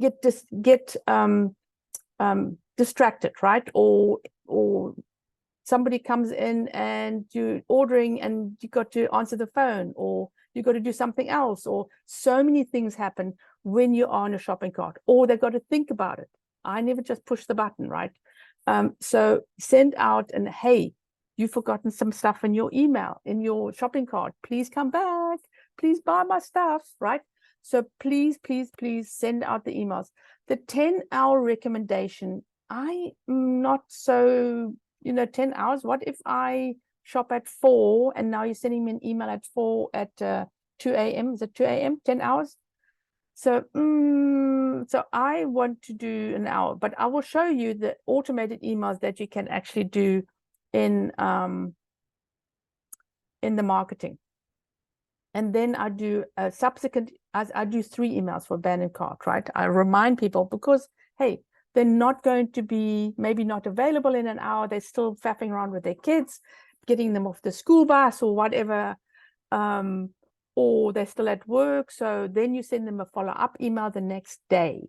get distracted, right? Or somebody comes in and you're ordering and you got to answer the phone, or you got to do something else, or so many things happen when you are on a shopping cart, or they've got to think about it. I never just push the button, right? So send out and, hey, you've forgotten some stuff in your email, in your shopping cart. Please come back. Please buy my stuff, right? So please, please, please send out the emails. The 10-hour recommendation, I'm not so, 10 hours. What if I shop at 4 and now you're sending me an email at 2 a.m.? Is it 2 a.m.? 10 hours? So, so I want to do an hour, but I will show you the automated emails that you can actually do in the marketing. And then I do a subsequent, I do 3 emails for abandoned cart, right? I remind people, because, hey, they're not going to be, maybe not available in an hour. They're still faffing around with their kids, getting them off the school bus or whatever, or they're still at work. So then you send them a follow-up email the next day.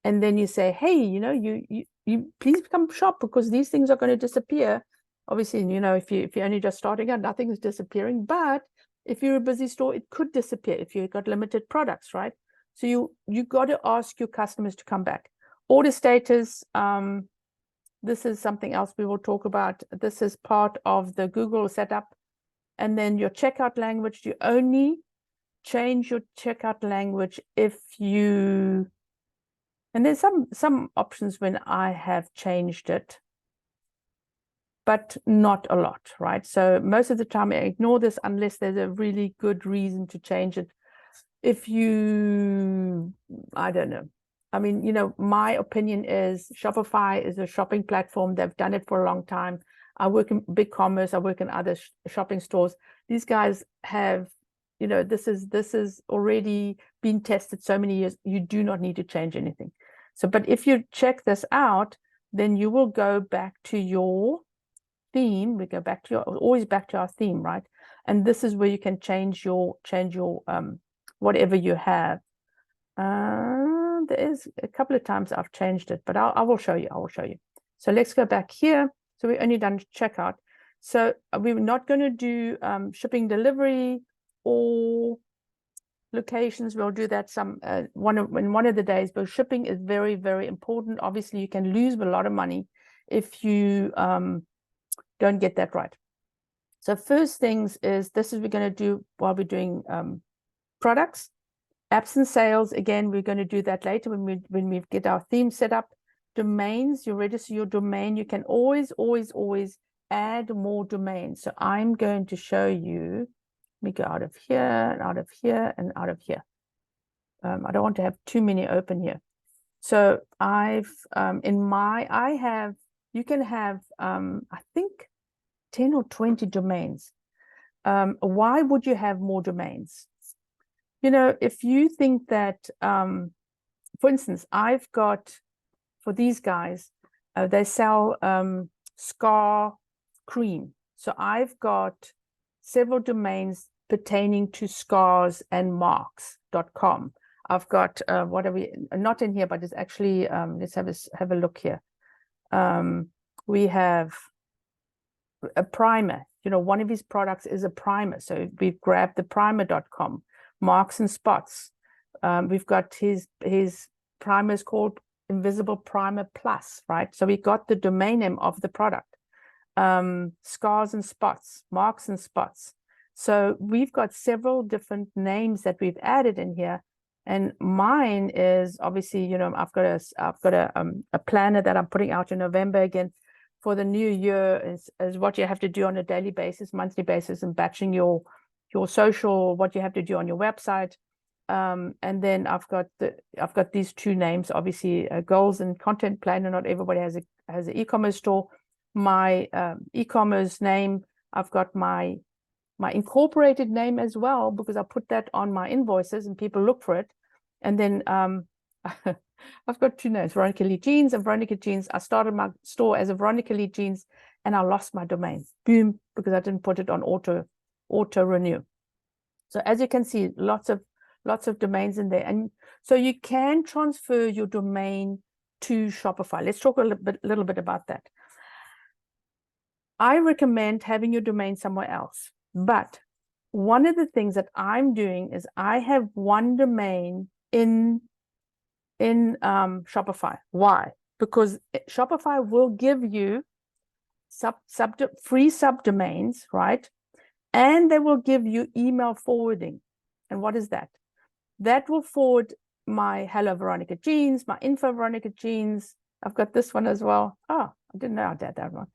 And then you say, hey, you please come shop, because these things are going to disappear. Obviously, if you're only just starting out, nothing is disappearing. But if you're a busy store, it could disappear if you've got limited products, right? So you got to ask your customers to come back. Order status, this is something else we will talk about. This is part of the Google setup. And then your checkout language, you only change your checkout language if you, and there's some options when I have changed it, but not a lot, right? So most of the time I ignore this unless there's a really good reason to change it. If you, I don't know. I mean, my opinion is Shopify is a shopping platform. They've done it for a long time. I work in big commerce. I work in other shopping stores. These guys have, this is already been tested so many years. You do not need to change anything. So, but if you check this out, then you will go back to your theme. We go back to always back to our theme, right? And this is where you can change your whatever you have. There is a couple of times I've changed it, but I will show you. So let's go back here. So we've only done checkout. So we're not going to do shipping, delivery, or locations. We'll do that one of the days, but shipping is very, very important. Obviously, you can lose a lot of money if you don't get that right. So first things is, this is we're going to do while we're doing products. Apps and sales, again, we're going to do that later when we get our theme set up. Domains, you register your domain. You can always add more domains. So I'm going to show you. Let me go out of here and out of here and out of here. I don't want to have too many open here. So you can have, I think, 10 or 20 domains. Why would you have more domains? If you think that, for instance, I've got, for these guys, they sell scar cream. So I've got several domains pertaining to scars and marks.com. I've got what are we not in here, but it's actually let's have a look here. We have a primer. One of his products is a primer, so we've grabbed the primer.com. Marks and spots. We've got his primer is called Invisible Primer Plus, right? So we got the domain name of the product. Scars and spots, marks and spots. So we've got several different names that we've added in here, and mine is obviously, I've got a planner that I'm putting out in November again for the new year. Is what you have to do on a daily basis, monthly basis, and batching your social, what you have to do on your website. And then I've got these two names, obviously, goals and content planner. Not everybody has an e-commerce store. My e-commerce name, I've got my incorporated name as well, because I put that on my invoices and people look for it. And then I've got two names, Veronica Lee Jeans and Veronica Jeans. I started my store as a Veronica Lee Jeans, and I lost my domain. Boom, because I didn't put it on auto renew. So as you can see, lots of domains in there. And so you can transfer your domain to Shopify. Let's talk a little bit about that. I recommend having your domain somewhere else. But one of the things that I'm doing is I have one domain in Shopify. Why? Because Shopify will give you free subdomains, right? And they will give you email forwarding. And what is that? That will forward my Hello Veronica Jeans, my Info Veronica Jeans. I've got this one as well. Oh, I didn't know I did that one.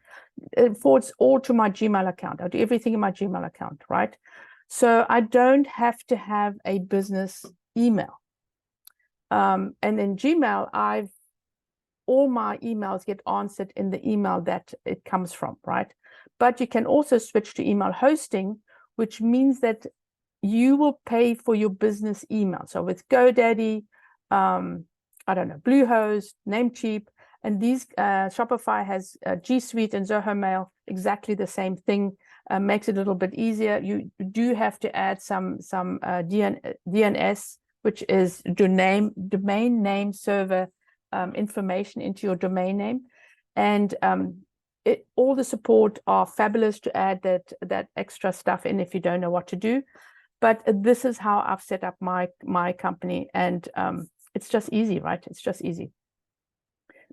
It forwards all to my Gmail account. I do everything in my Gmail account, right? So I don't have to have a business email. And in Gmail, all my emails get answered in the email that it comes from, right? But you can also switch to email hosting, which means that you will pay for your business email. So with GoDaddy, I don't know, Bluehost, Namecheap, and these Shopify has G Suite and Zoho Mail, exactly the same thing. Makes it a little bit easier. You do have to add some DNS, which is domain name server information into your domain name, and all the support are fabulous to add that extra stuff in if you don't know what to do. But this is how I've set up my company, and it's just easy, right? It's just easy.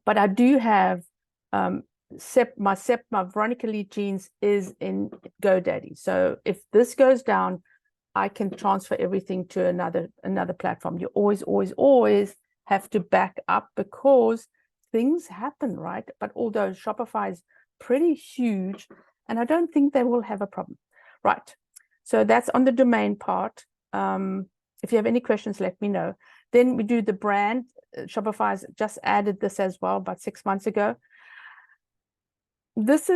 But I do have my Veronica Lee Jeans is in GoDaddy. So if this goes down, I can transfer everything to another platform. You always have to back up, because things happen, right? But although Shopify is pretty huge, and I don't think they will have a problem, right? So that's on the domain part. If you have any questions, let me know. Then we do the brand. Shopify's just added this as well about 6 months ago. This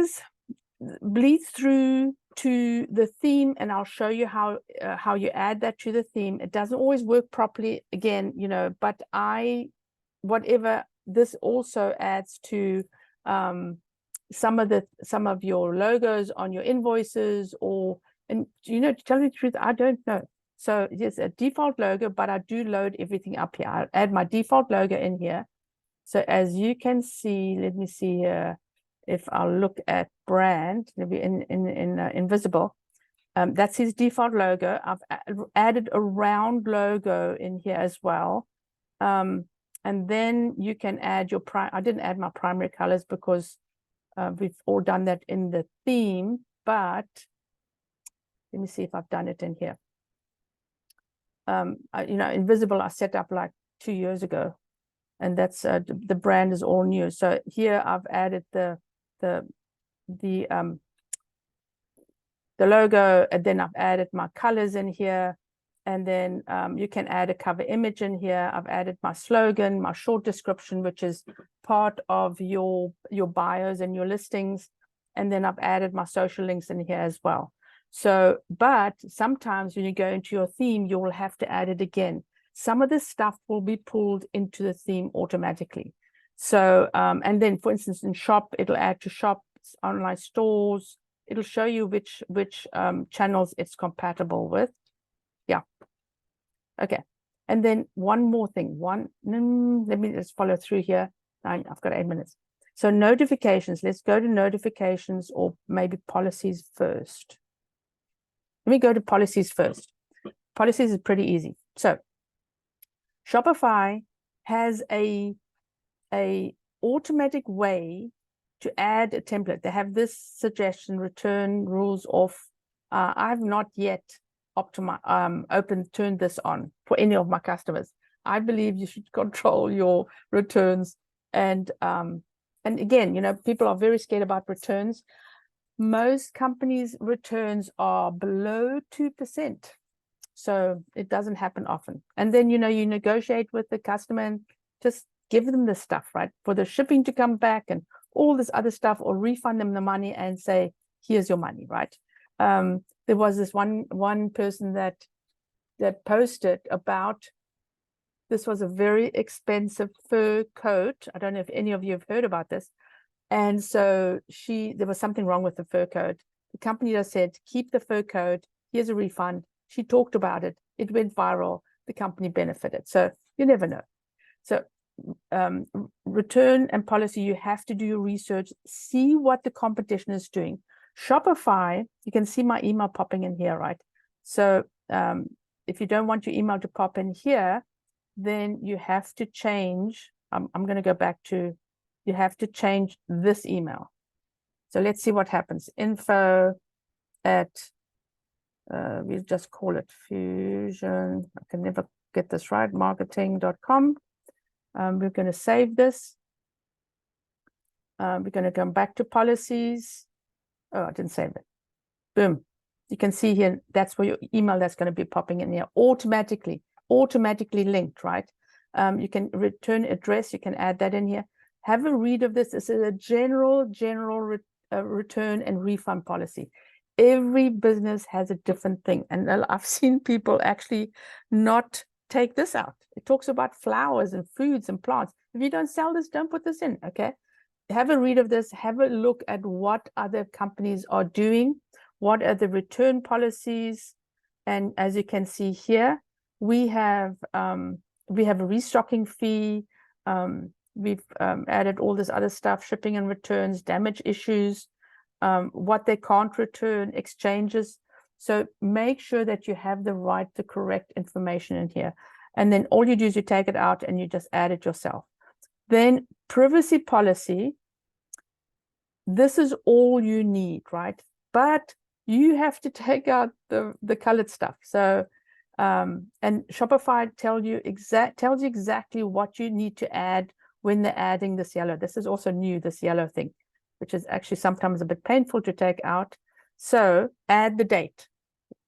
bleeds through to the theme, and I'll show you how you add that to the theme. It doesn't always work properly, again, but this also adds to some of your logos on your invoices, and to tell you the truth, I don't know. So it's a default logo, but I do load everything up here. I'll add my default logo in here. So as you can see, let me see here. If I'll look at brand, maybe in invisible, that's his default logo. I've added a round logo in here as well. And then you can add your I didn't add my primary colors because we've all done that in the theme, but let me see if I've done it in here. Invisible I set up like 2 years ago, and that's the brand is all new. So here I've added the logo, and then I've added my colors in here, and then you can add a cover image in here. I've added my slogan, my short description, which is part of your bios and your listings, and then I've added my social links in here as well. So, but sometimes when you go into your theme, you will have to add it again. Some of this stuff will be pulled into the theme automatically. So, and then for instance, in shop, it'll add to shop. websites, online stores. It'll show you which channels it's compatible with. Yeah. Okay. And then one more thing. Let me just follow through here. I've got 8 minutes. So notifications. Let's go to notifications, or maybe policies first. Let me go to policies first. Policies is pretty easy. So Shopify has a automatic way to add a template. They have this suggestion: return rules off. I've not yet turned this on for any of my customers. I believe you should control your returns. And again, you know, people are very scared about returns. Most companies' returns are below 2%. So it doesn't happen often. And then, you know, you negotiate with the customer and just give them the stuff, right? For the shipping to come back and all this other stuff, or refund them the money and say, here's your money, right? There was this one person that posted about, this was a very expensive fur coat. I don't know if any of you have heard about this. And so there was something wrong with the fur coat. The company just said, keep the fur coat, here's a refund. She talked about it. It went viral. The company benefited. So you never know. So return and policy, you have to do your research, see what the competition is doing. Shopify, you can see my email popping in here, right? So if you don't want your email to pop in here, then you have to change. I'm going to go back to, you have to change this email. So let's see what happens. Info at, we just call it Fusion. I can never get this right. Marketing.com. We're going to save this. We're going to come back to policies. Oh, I didn't save it. Boom. You can see here, that's where your email that's going to be popping in here automatically linked, right? You can return address. You can add that in here. Have a read of this. This is a general return and refund policy. Every business has a different thing. And I've seen people actually not take this out. It talks about flowers and foods and plants. If you don't sell this, don't put this in, okay? Have a read of this. Have a look at what other companies are doing. What are the return policies? And as you can see here, we have a restocking fee. We've added all this other stuff, shipping and returns, damage issues, what they can't return, exchanges. So make sure that you have the correct information in here. And then all you do is you take it out and you just add it yourself. Then privacy policy, this is all you need, right? But you have to take out the colored stuff. So, and Shopify tells you exactly what you need to add when they're adding this yellow. This is also new, this yellow thing, which is actually sometimes a bit painful to take out. So add the date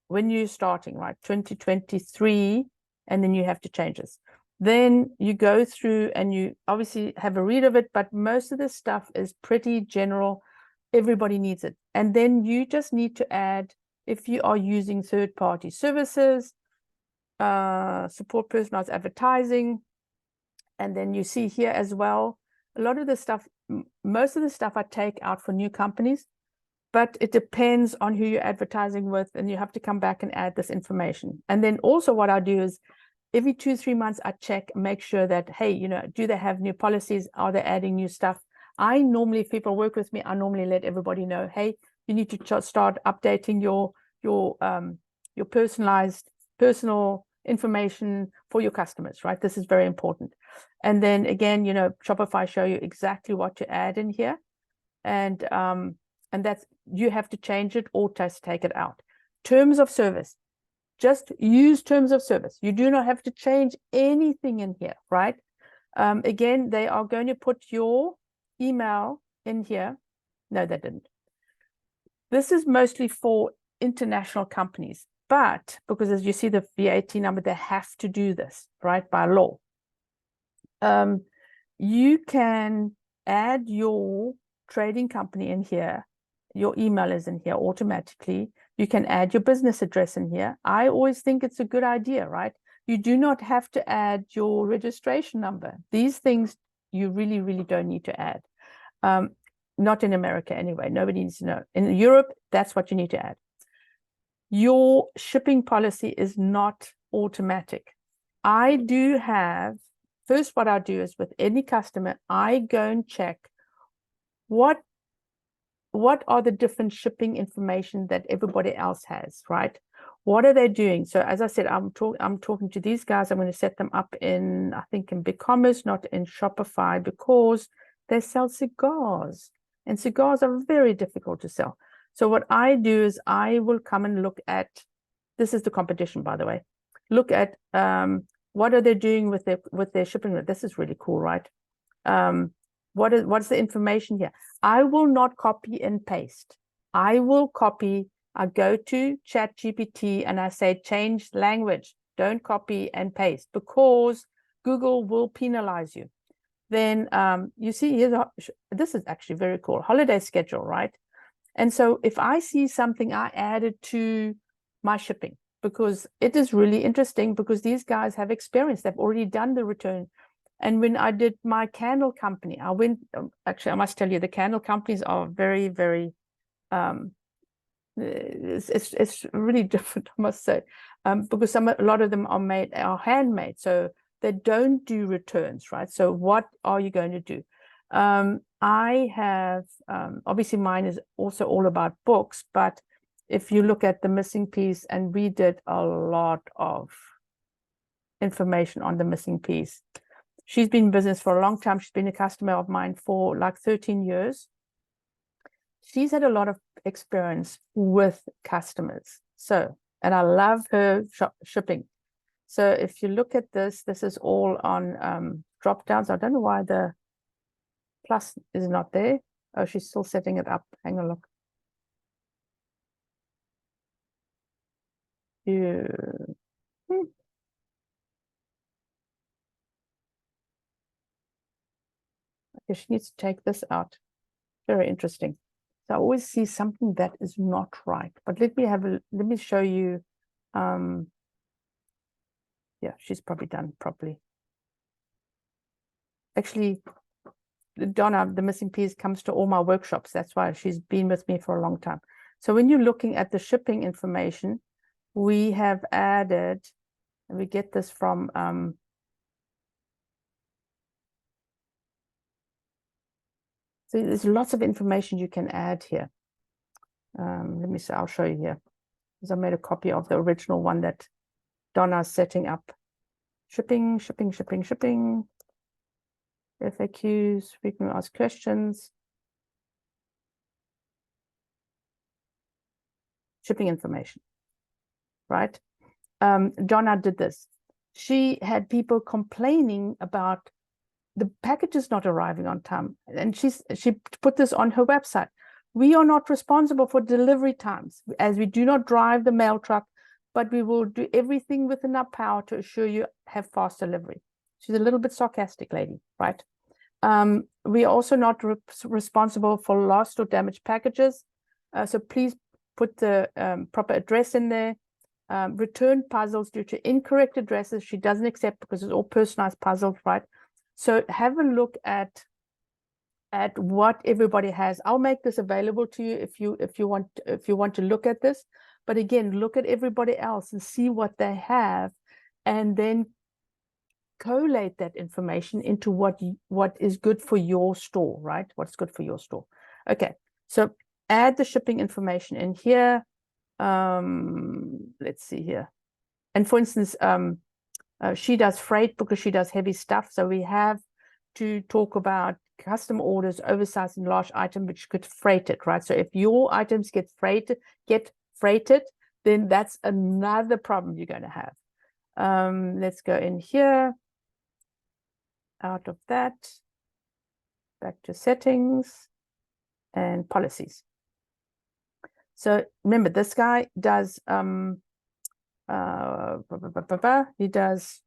when you're starting, right? 2023, and then you have to change this. Then you go through and you obviously have a read of it, but most of this stuff is pretty general. Everybody needs it. And then you just need to add, if you are using third-party services, support personalized advertising. And then you see here as well, a lot of the stuff, most of the stuff I take out for new companies, but it depends on who you're advertising with, and you have to come back and add this information. And then also what I do is every 2-3 months, I check, make sure that, hey, you know, do they have new policies? Are they adding new stuff? I normally, if people work with me, I normally let everybody know, hey, you need to start updating your personal information for your customers, right? This is very important. And then again, you know, Shopify show you exactly what to add in here. And that's, you have to change it or just take it out. Terms of service. Just use terms of service. You do not have to change anything in here, right? Again, they are going to put your email in here. No, they didn't. This is mostly for international companies, but because as you see the VAT number, they have to do this, right, by law. You can add your trading company in here. Your email is in here automatically. You can add your business address in here. I always think it's a good idea, right? You do not have to add your registration number. These things you really, really don't need to add. not in America anyway. Nobody needs to know. In Europe, that's what you need to add. Your shipping policy is not automatic. I do have, first what I do is with any customer, I go and check what are the different shipping information that everybody else has, right? What are they doing? So as I said, I'm talking to these guys. I'm going to set them up in, I think, in BigCommerce, not in Shopify, because they sell cigars, and cigars are very difficult to sell. So what I do is I will come and look at, this is the competition, by the way. Look at what are they doing with their shipping. This is really cool, right? What's the information here? I will not copy and paste. I will copy. I go to ChatGPT and I say, change language. Don't copy and paste, because Google will penalize you. Then you see here, this is actually very cool. Holiday schedule, right? And so if I see something, I add it to my shipping, because it is really interesting, because these guys have experience. They've already done the return. And when I did my candle company, I went, actually, I must tell you, the candle companies are very, very, it's really different, I must say, because a lot of them are handmade. So they don't do returns, right? So what are you going to do? I have, obviously mine is also all about books, but if you look at the missing piece, and we did a lot of information on the missing piece. She's been in business for a long time. She's been a customer of mine for like 13 years. She's had a lot of experience with customers. So, and I love her shipping. So if you look at this, this is all on drop downs. I don't know why the plus is not there. Oh, she's still setting it up. Hang on, look. Okay, she needs to take this out. Very interesting. So I always see something that is not right. But let me show you. Yeah, she's probably done properly. Actually, Donna, the missing piece, comes to all my workshops. That's why she's been with me for a long time. So when you're looking at the shipping information, we have added, and we get this from so there's lots of information you can add here. Let me see, I'll show you here, because I made a copy of the original one that Donna's setting up. Shipping, FAQs, frequently asked questions, shipping information, right? Donna did this. She had people complaining about the packages not arriving on time, and she put this on her website. We are not responsible for delivery times, as we do not drive the mail truck, but we will do everything within our power to assure you have fast delivery. She's a little bit sarcastic lady, right? We are also not responsible for lost or damaged packages. So please put the proper address in there. Return puzzles due to incorrect addresses, she doesn't accept, because it's all personalized puzzles, right? So have a look at what everybody has. I'll make this available to you if you want to look at this. But again, look at everybody else and see what they have, and then collate that information into what is good for your store, right? What's good for your store. Okay, so add the shipping information in here. Let's see here. And for instance, she does freight because she does heavy stuff. So we have to talk about custom orders, oversized and large items, which could freight it, right? So if your items get freighted, then that's another problem you're going to have. Let's go in here. Out of that, back to settings and policies. So remember, this guy does he does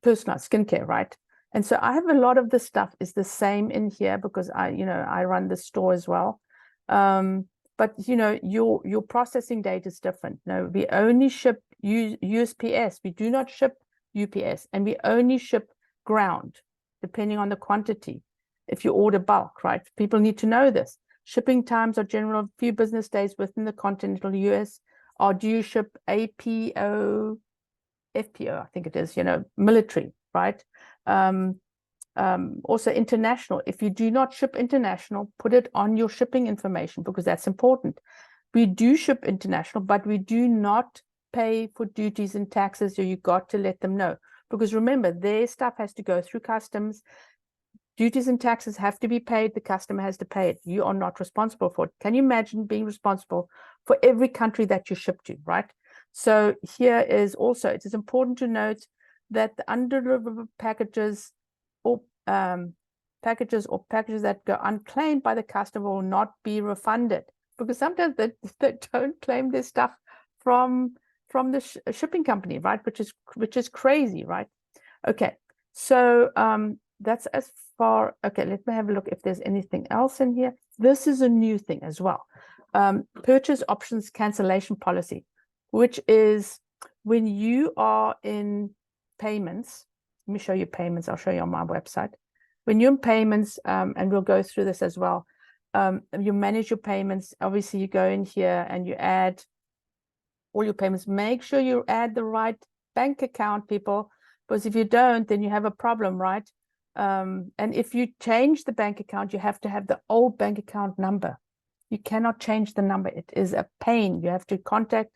personalized skincare, right? And so I have a lot of the stuff is the same in here, because I run the store as well. But your processing date is different. No, we only ship USPS. We do not ship UPS, and we only ship ground, depending on the quantity. if you order bulk, right? People need to know this. Shipping times are general, few business days within the continental US. Or do you ship APO, FPO, I think it is, military, right? Also international. If you do not ship international, put it on your shipping information because that's important. We do ship international, but we do not pay for duties and taxes, so you got to let them know. Because remember, their stuff has to go through customs. Duties and taxes have to be paid. The customer has to pay it. You are not responsible for it. Can you imagine being responsible for every country that you ship to, right? So here is also, it is important to note that the undeliverable packages or packages that go unclaimed by the customer will not be refunded, because sometimes they don't claim their stuff from the shipping company, right? Which is crazy, right? Okay, so that's as far. Okay, let me have a look if there's anything else in here. This is a new thing as well. Purchase options cancellation policy, which is when you are in payments. Let me show you payments. I'll show you on my website. When you're in payments, and we'll go through this as well. You manage your payments. Obviously, you go in here and you add all your payments. Make sure you add the right bank account, people, because if you don't, then you have a problem, right? And if you change the bank account, you have to have the old bank account number. You cannot change the number. It is a pain. You have to contact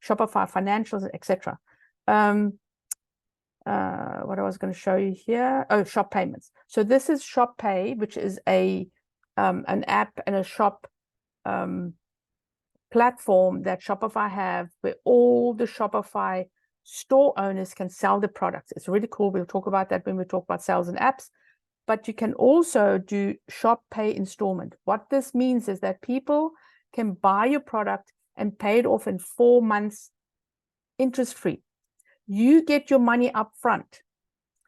Shopify financials, etc. What I was going to show you here. Oh, shop payments. So this is Shop Pay, which is an app and a shop platform that Shopify have, where all the Shopify store owners can sell the products. It's really cool. We'll talk about that when we talk about sales and apps. But you can also do Shop Pay installment. What this means is that people can buy your product and pay it off in 4 months interest-free. You get your money up front,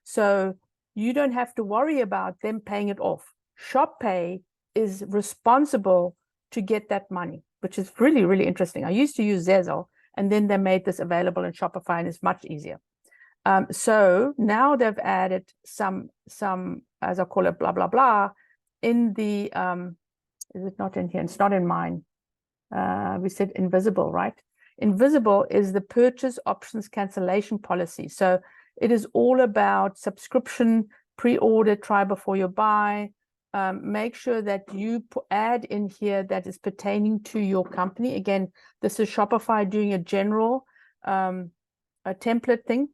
so you don't have to worry about them paying it off. Shop Pay is responsible to get that money, which is really, really interesting. I used to use Zazzle, and then they made this available in Shopify, and it's much easier. So now they've added some, as I call it, blah, blah, blah, in the, is it not in here? It's not in mine. We said invisible, right? Invisible is the purchase options cancellation policy. So it is all about subscription, pre-order, try before you buy. Make sure that you add in here that is pertaining to your company. Again, this is Shopify doing a general a template thing,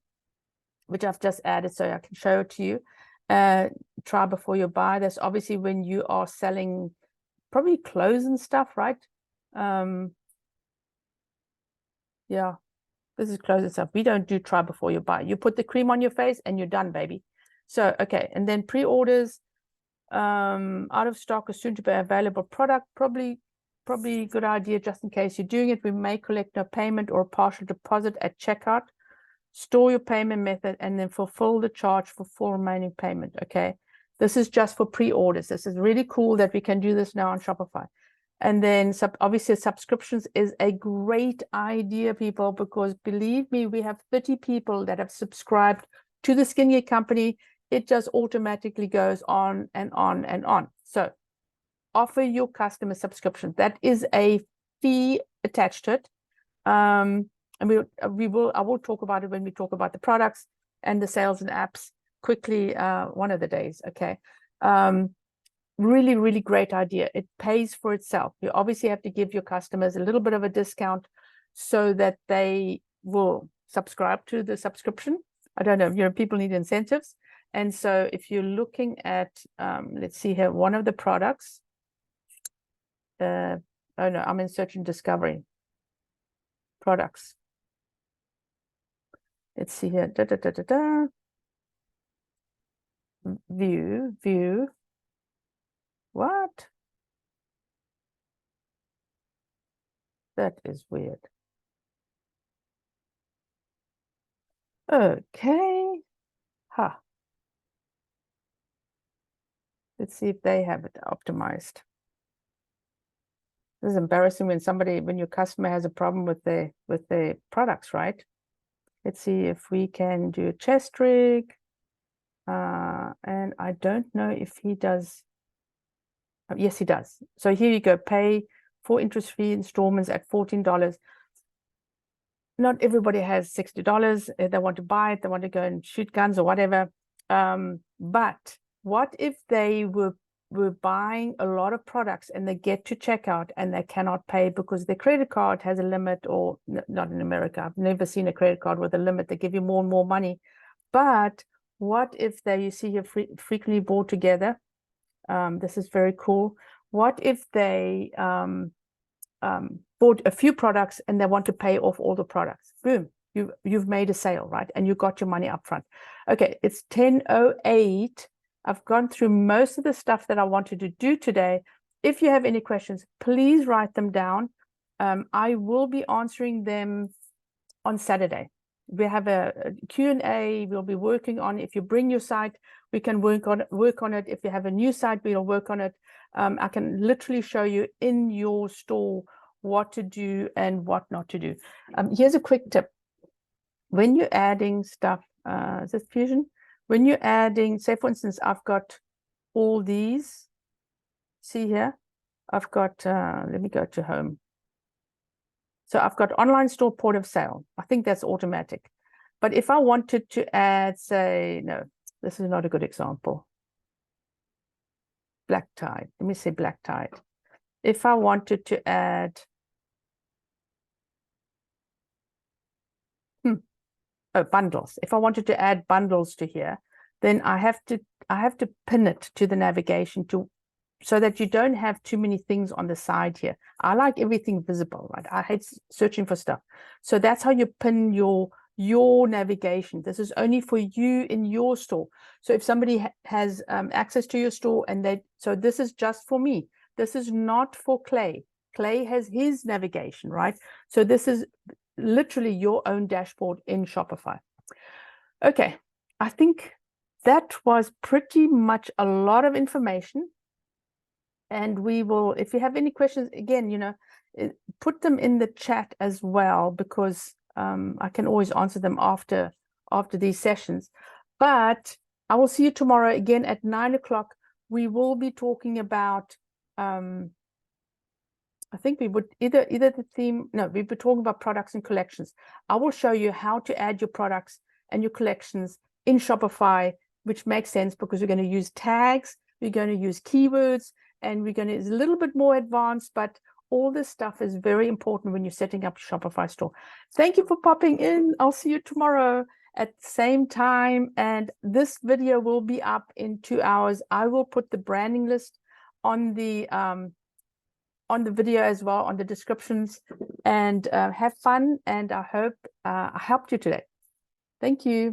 which I've just added so I can show it to you. Try before you buy. That's obviously when you are selling probably clothes and stuff, right? Yeah, this is clothes and stuff. We don't do try before you buy. You put the cream on your face and you're done, baby. So, okay. And then pre-orders, out of stock or soon to be available product, probably a good idea just in case you're doing it. We may collect no payment or a partial deposit at checkout. Store your payment method and then fulfill the charge for full remaining payment. Okay. This is just for pre-orders. This is really cool that we can do this now on Shopify. And then obviously subscriptions is a great idea, people, because believe me, we have 30 people that have subscribed to the skincare company. It just automatically goes on and on and on. So offer your customer subscription. That is a fee attached to it. And I will talk about it when we talk about the products and the sales and apps quickly one of the days. Okay. Really, really great idea. It pays for itself. You obviously have to give your customers a little bit of a discount so that they will subscribe to the subscription. I don't know, people need incentives. And so if you're looking at, let's see here, one of the products, oh no, I'm in search and discovery products. Let's see here, view. What? That is weird. Okay. Huh. Let's see if they have it optimized. This is embarrassing when your customer has a problem with their products, right? Let's see if we can do a chest rig. And I don't know if he does Yes, he does. So here you go, pay 4 interest-free installments at $14. Not everybody has $60. They want to buy it, they want to go and shoot guns or whatever. But what if they were buying a lot of products and they get to checkout and they cannot pay because their credit card has a limit, or not in America. I've never seen a credit card with a limit. They give you more and more money. But what if they, you see here, frequently bought together? This is very cool. What if they bought a few products and they want to pay off all the products? Boom, you've made a sale, right? And you got your money up front. Okay, it's 10:08. I've gone through most of the stuff that I wanted to do today. If you have any questions, please write them down. I will be answering them on Saturday. We have a Q&A we'll be working on. If you bring your site, we can work on it. If you have a new site, we'll work on it. I can literally show you in your store what to do and what not to do. Here's a quick tip. When you're adding stuff, is this Fusion? When you're adding, say for instance, I've got all these, see here, I've got, let me go to home. So I've got online store, port of sale. I think that's automatic. But if I wanted to add, say, no, this is not a good example. Black tide. Let me say black tide. If I wanted to add, bundles. If I wanted to add bundles to here, then I have to pin it to the navigation so that you don't have too many things on the side here. I like everything visible, right? I hate searching for stuff. So that's how you pin your navigation. This is only for you in your store. So if somebody has access to your store and so this is just for me. This is not for Clay. Clay has his navigation, right? So this is literally your own dashboard in Shopify. Okay, I think that was pretty much a lot of information. And we will, if you have any questions, again, put them in the chat as well, because I can always answer them after these sessions. But I will see you tomorrow again at 9 o'clock. We will be talking about, I think we would either the theme, no, we'll be talking about products and collections. I will show you how to add your products and your collections in Shopify, which makes sense because we're going to use tags, we're going to use keywords, and we're going to, it's a little bit more advanced, but all this stuff is very important when you're setting up a Shopify store. Thank you for popping in. I'll see you tomorrow at the same time. And this video will be up in 2 hours. I will put the branding list on the video as well, on the descriptions, and have fun. And I hope I helped you today. Thank you.